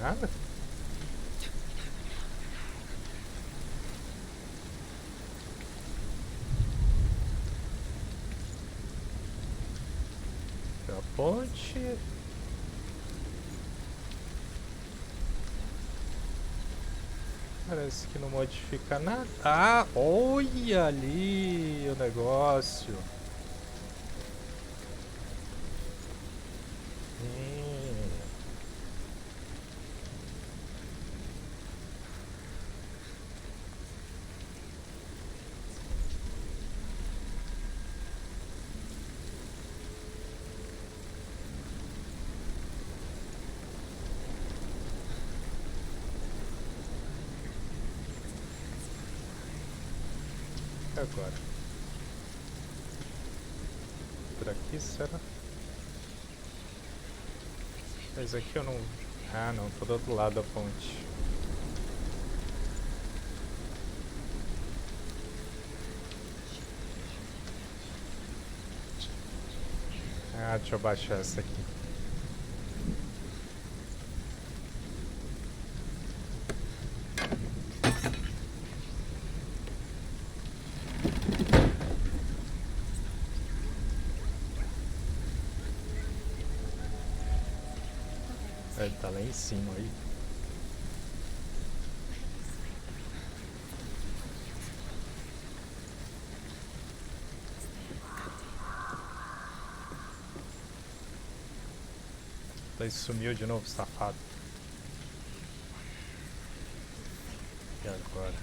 Nada? A ponte. Parece que não modifica nada. Ah, olha ali o negócio. E agora? Por aqui, será? Mas aqui eu não... Ah, não. Tô do outro lado da ponte. Ah, deixa eu baixar essa aqui. Ele tá lá em cima aí. Daí sumiu de novo, safado. E agora?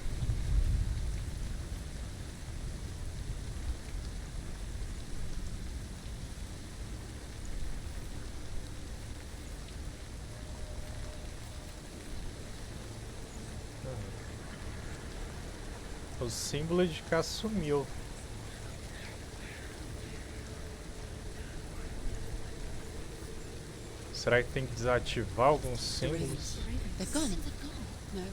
O símbolo de cá sumiu. Será que tem que desativar alguns símbolos? They've gone. They've gone. No,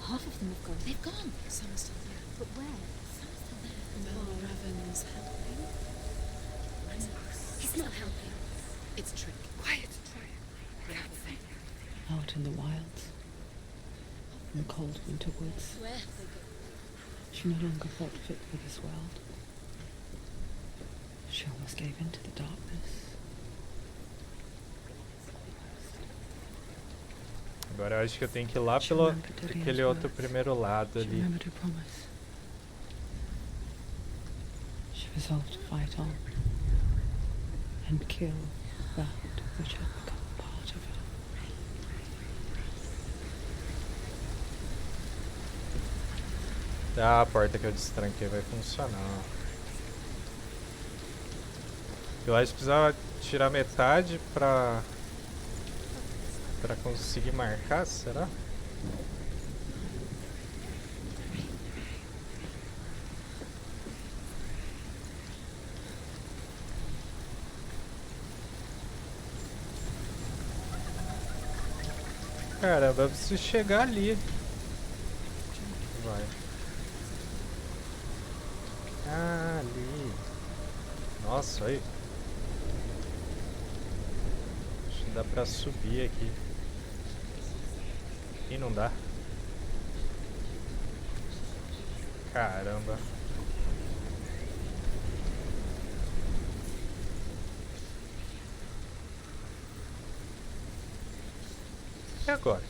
Half of them have gone. They've gone. some are still there. But where? Some are still there. Mel Raven's helping. He's not helping. It's a trick. Quiet. Out in the wilds, in the cold winter woods, Where have they gone? she no longer felt fit for this world. She almost gave in to the darkness. Agora eu acho que eu tenho que ir lá pelo aquele outro primeiro lado She ali. remembered her promise. She resolved to fight on and kill that which had become part of her. Ah, a porta que eu destranquei vai funcionar. Eu acho que precisava tirar metade pra conseguir marcar, será? Caramba, eu preciso chegar ali. Vai. Ah, ali. Nossa, aí. Acho que dá pra subir aqui. E não dá. Caramba. E agora?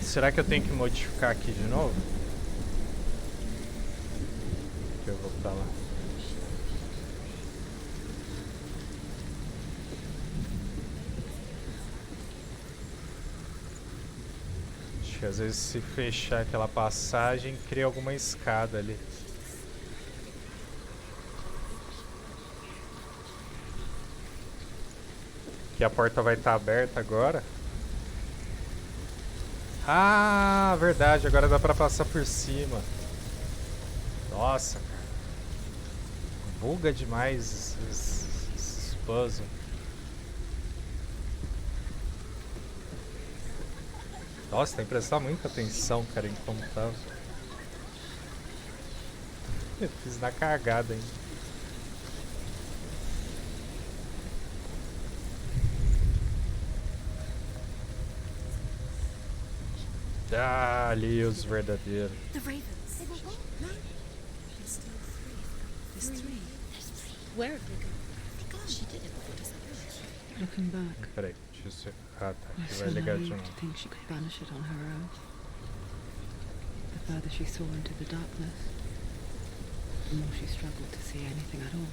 Será que eu tenho que modificar aqui de novo? Que eu vou pra lá. Acho que às vezes se fechar aquela passagem, cria alguma escada ali. Que a porta vai estar aberta agora. Ah, verdade, agora dá pra passar por cima. Nossa, cara. Buga demais esses puzzles. Nossa, tem que prestar muita atenção, cara, em como tava. Eu fiz na cagada ainda. Ah, ali os verdadeiros. The ravens. They've all gone. No. There's still three. There's three. There's three. Where have they gone? They're gone. She did it before disappeared. Looking back, Peraí, deixa eu... Ah, tá. I Aqui so vai ligar de naive novo. to think she could banish it on her own. The further she saw into the darkness, the more she struggled to see anything at all.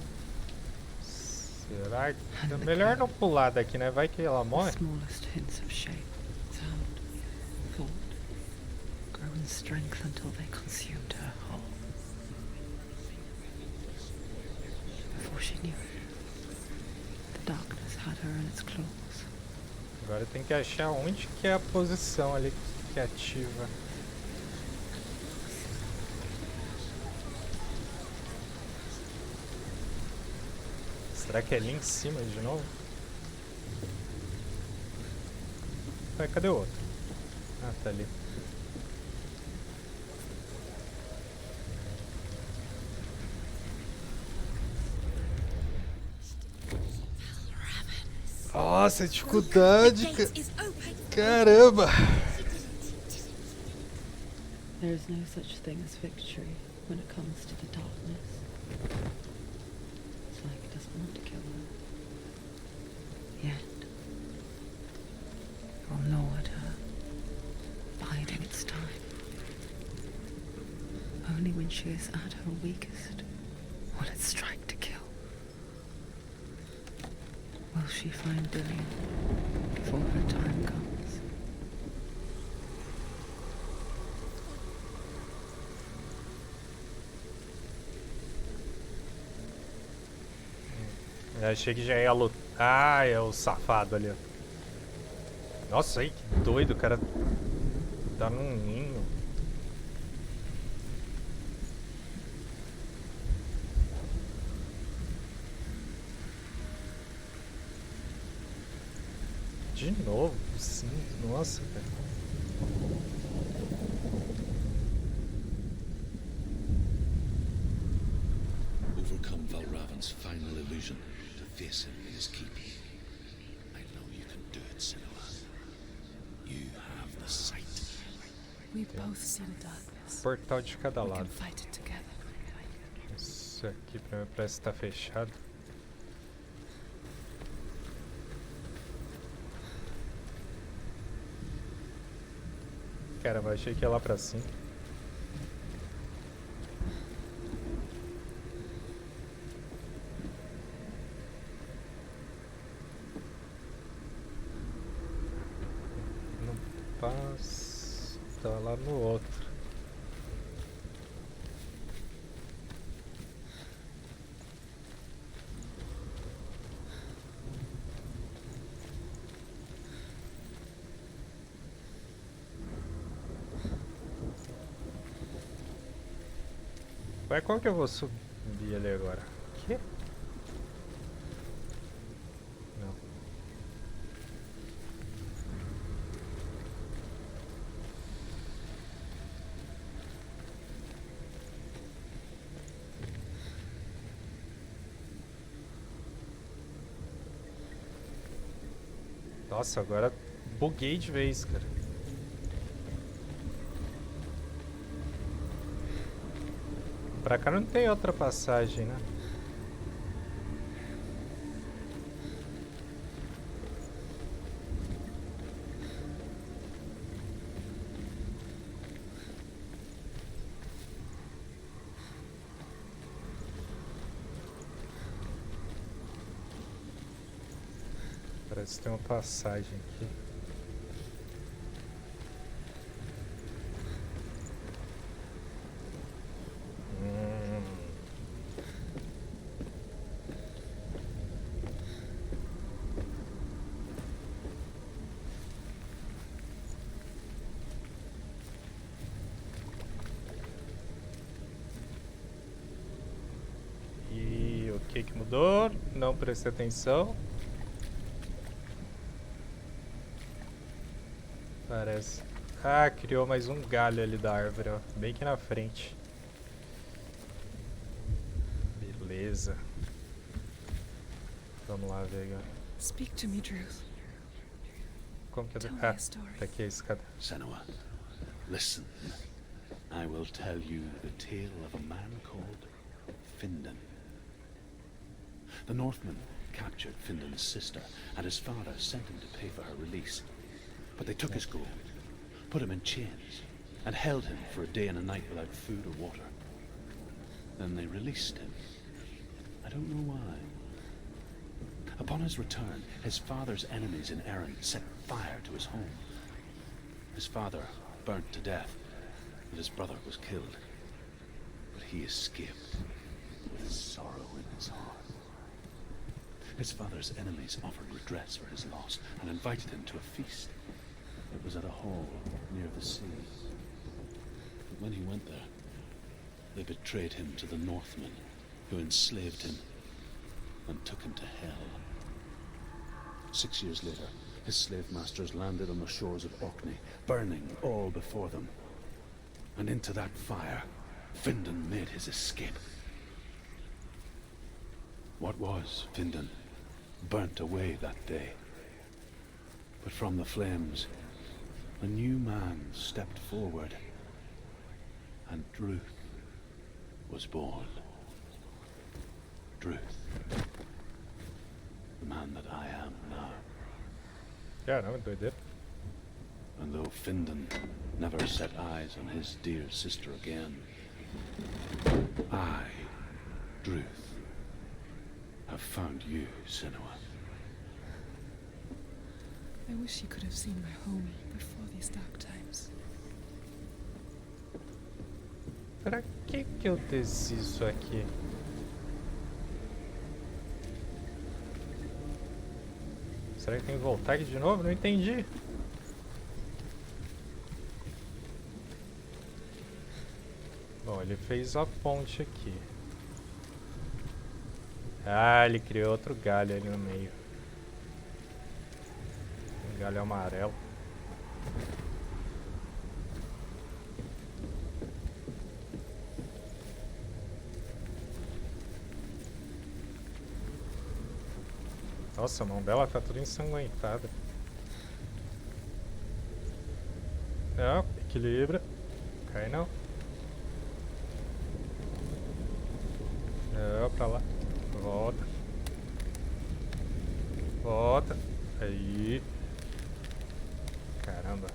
Será que... É melhor não pular daqui, né? Vai que ela The morre. smallest hints of shape, sound, thought, grow in strength until they consumed her whole. Before she knew it, the darkness had her in its claws. Agora tem que achar onde que é a posição ali que ativa? Será que é ali em cima de novo? Ué, cadê o outro? Ah, tá ali. Nossa, dificuldade! Caramba! There is no such thing as victory when it comes to the darkness. It's like it doesn't want to kill her. Yet, it will gnaw at her, biding its time. Only when she is at her weakest will it strike to kill. Will she find Dillion before her time comes? Eu achei que já ia lutar. Ah, é o safado ali. Nossa, aí, que doido, o cara tá num ninho. De novo, sim, nossa, cara. Overcome Valravan's final illusion to face him in his keep. I know you can do it, Senua. You have the sight. We both see the darkness. Portal de cada We can lado. fight it together. Isso aqui pra mim parece que tá fechado. Caramba, achei que ia lá pra cima. Não passa. Tá lá no outro. Ué, qual que eu vou subir ali agora? Que? Não. Nossa, agora buguei de vez, cara. Pra cá não tem outra passagem, né? Parece que tem uma passagem aqui. E o que mudou? Não prestei atenção. Parece. Ah, criou mais um galho ali da árvore, ó. Bem aqui na frente. Beleza. Vamos lá ver agora. Speak to me, Drew. Como que é? Tell me Ah, a story. tá aqui a escada. Senua, listen. I will tell you the tale of a man called Findan. The Northmen captured Findan's sister, and his father sent him to pay for her release. But they took his gold, put him in chains, and held him for a day and a night without food or water. Then they released him. I don't know why. Upon his return, his father's enemies in Erin set fire to his home. His father burnt to death, and his brother was killed. But he escaped with sorrow in his heart. His father's enemies offered redress for his loss and invited him to a feast. It was at a hall near the sea. But when he went there, they betrayed him to the Northmen, who enslaved him and took him to hell. 6 years later, his slave masters landed on the shores of Orkney, burning all before them. And into that fire, Findan made his escape. What was Findan burnt away that day. But from the flames, a new man stepped forward, and Druth was born. Druth, the man that I am now. Caramba, doideira. And though Findan never set eyes on his dear sister again, I, Druth, have found you, Senua. I wish you could have seen my home before these dark times. Pra que eu desci isso aqui? Será que tem que voltar aqui de novo? Não entendi. Bom, ele fez a ponte aqui. Ah, ele criou outro galho ali no meio. Um galho amarelo. Nossa, a mão dela tá toda ensanguentada. Não, equilibra. Cai não. Não, pra lá. Volta. Volta. Aí. Caramba.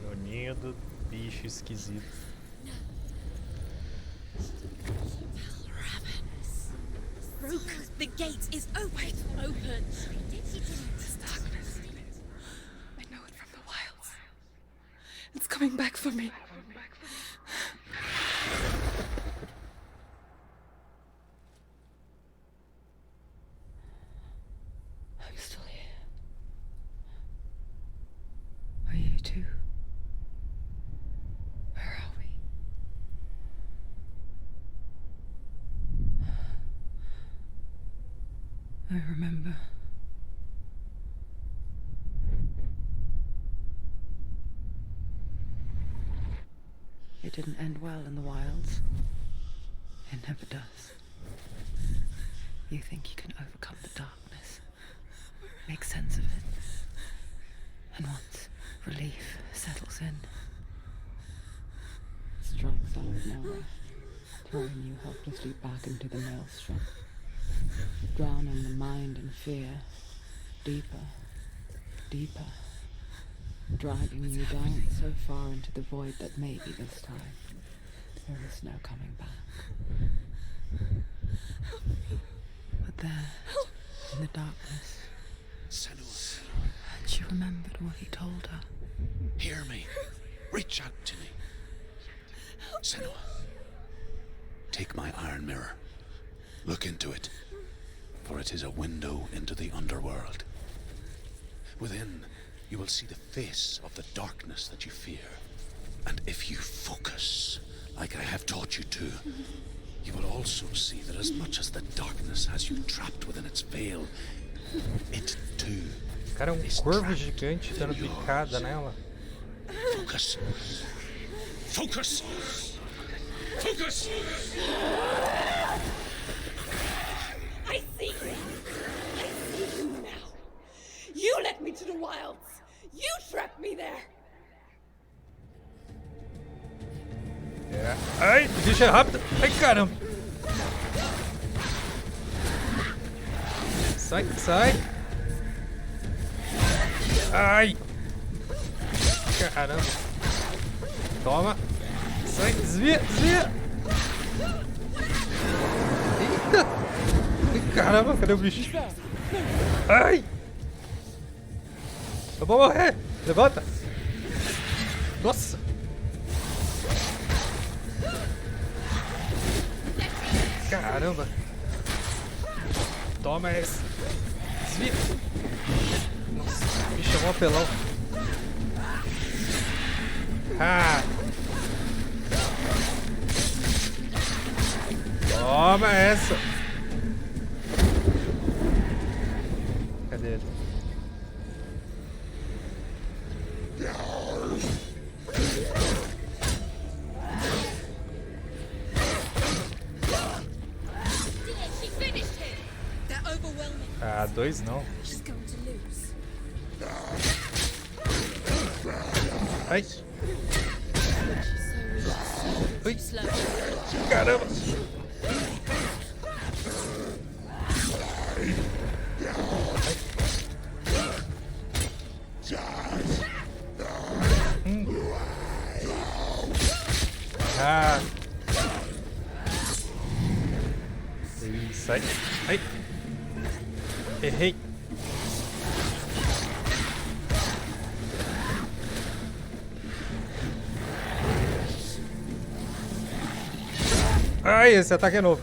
No ninho do bicho esquisito. The gate is open. Open. This darkness. I know it from the wilds. It's coming back for me. I'm still here. Are you too? Where are we? I remember. It didn't end well in the wilds. It never does. You think you can overcome the darkness, make sense of it, and once relief settles in, it strikes out of nowhere, throwing you helplessly back into the maelstrom, drowning the mind in fear, deeper, deeper, dragging you down so far into the void that maybe this time there is no coming back. But there, in the darkness, Senua, she remembered what he told her. hear me. Reach out to me. Senua, take my iron mirror. Look into it, for it is a window into the underworld. Within, you will see the face of the darkness that you fear. And if you focus, like I have taught you to, you will also see that as much as the darkness has you trapped within its veil, it too Cara, is corvo trapped gigante dando within picada yours. nela. Focus! Focus! Focus! I see you. I see you now. You led me to the wilds. You trapped me there. É. Ai, o bicho é rápido. Ai, caramba. Sai, sai. Ai. Caramba. Toma. Sai, desvia, desvia. Eita. Ai, caramba, cadê o bicho? Ai. Eu vou morrer. Levanta. Nossa. Caramba. Toma esse. Desvia. Nossa, me chamou apelão. Ah. Toma essa. Cadê ele? She finished him. They're overwhelming. Ah, 2 não. She's going to lose. Ai. She's Ui. so slow. Caramba. Ah. Isso aí. Ai. Errei. Ai, esse ataque é novo.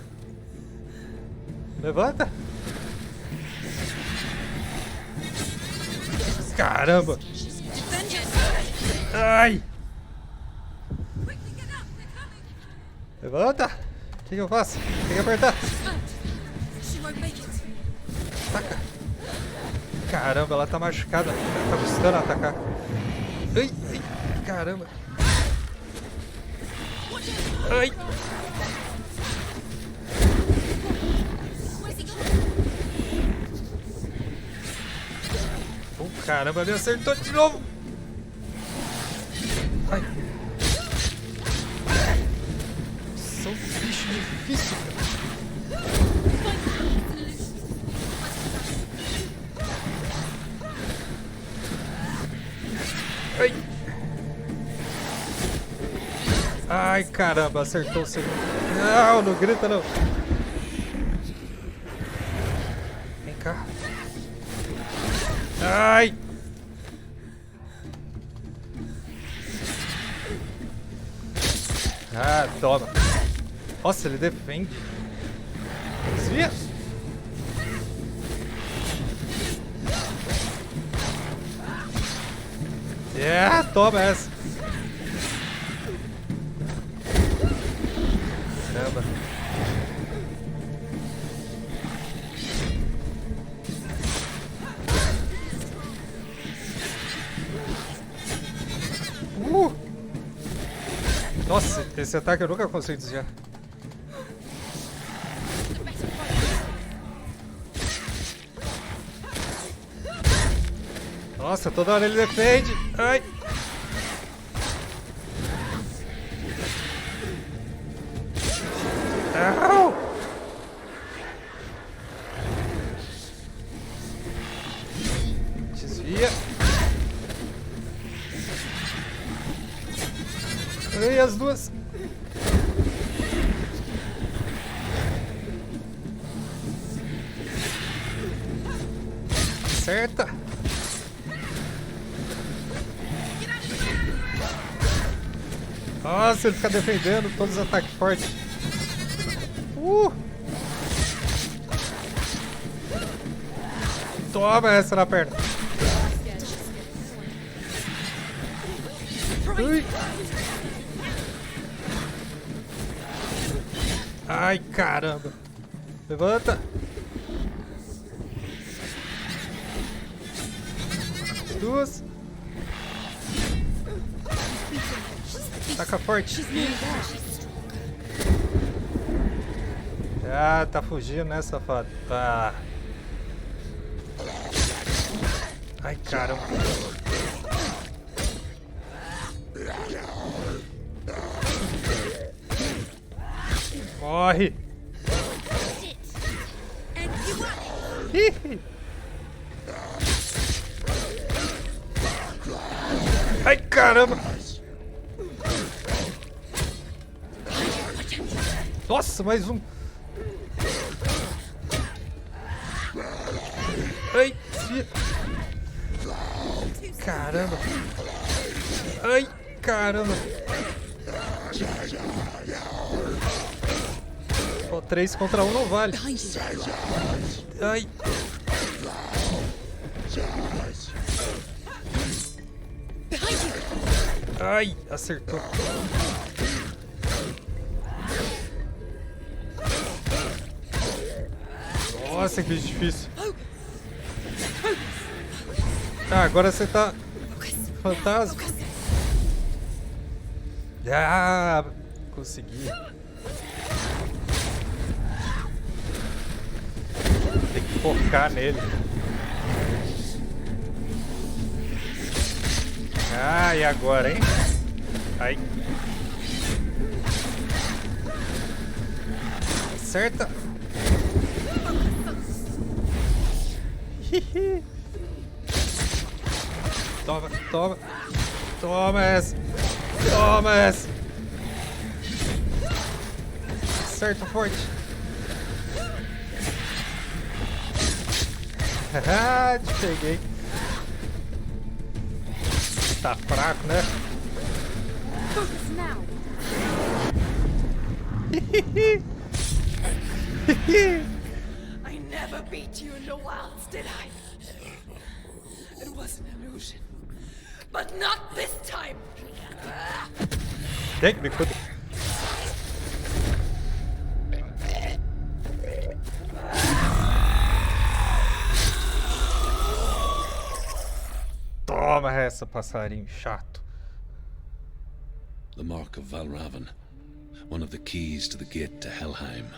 Levanta. Caramba. Ai. Levanta. O que eu faço? Tem que apertar. She won't make it. Ataca. Caramba, ela tá machucada. Ela tá buscando atacar. Ai, ai. Caramba. Ai. Where's he gone? Oh, caramba, me acertou de novo. Ai. São bichos difíceis, cara. Ai. Ai, caramba, acertou o segundo. Não, não grita não. Vem cá. Ai. Ah, toma. Nossa, ele defende. Desvia. É, toma essa. Caramba. Nossa, esse ataque eu nunca consigo desviar. Nossa, toda hora ele defende. Ai. Au. Desvia. Ai, as duas. Acerta. Nossa, ele fica defendendo todos os ataques fortes. Toma essa na perna. Ui. Ai, caramba. Levanta. Duas. Taca forte. Ah, tá fugindo, né, safado? Tá. Ai, caramba. Morre. Ai, caramba. Nossa, mais um. Ai, caramba. Ai, caramba. Só 3 contra 1 não vale. Ai. Ai, acertou. Nossa, que bicho difícil. Ah, agora você tá... fantasma. Ah, consegui. Tem que focar nele. Ah, e agora, hein? Ai. Acerta. Toma, toma. Toma essa. Toma essa. Acerta forte. Haha, te peguei. Tá fraco, né? Focus now. I never beat you in the wilds, did I? It was an illusion. But not this time! Tem que me cuidar. Toma essa, passarinho chato. The mark of Valravan, one of the keys to the gate to Helheim.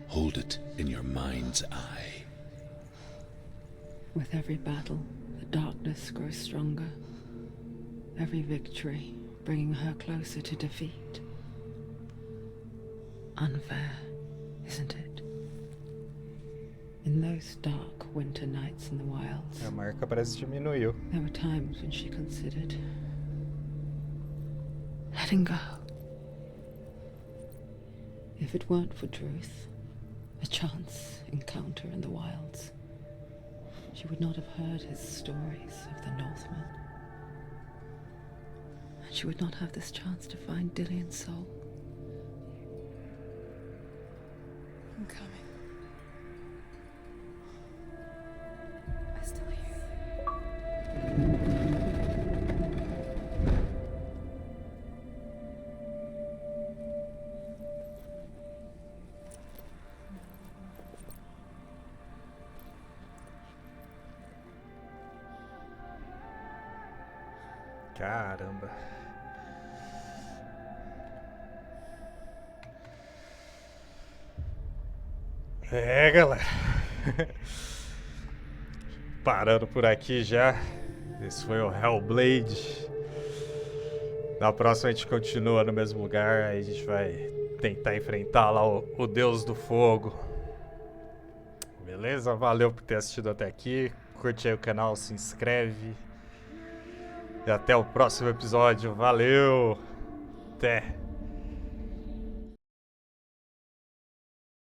Hold it in your mind's eye. With every battle, the darkness grows stronger. Every victory bringing her closer to defeat. Unfair, isn't it? In those dark winter nights in the wilds, A marca parece que diminuiu. there were times when she considered letting go. If it weren't for Druth, a chance encounter in the wilds, she would not have heard his stories of the Northmen. And she would not have this chance to find Dillion's soul. I'm coming. I still hear you. Caramba. É, galera. Parando por aqui já. Esse foi o Hellblade. Na próxima a gente continua no mesmo lugar. Aí a gente vai tentar enfrentar lá o Deus do Fogo. Beleza? Valeu por ter assistido até aqui. Curte aí o canal, se inscreve. E até o próximo episódio. Valeu! Até!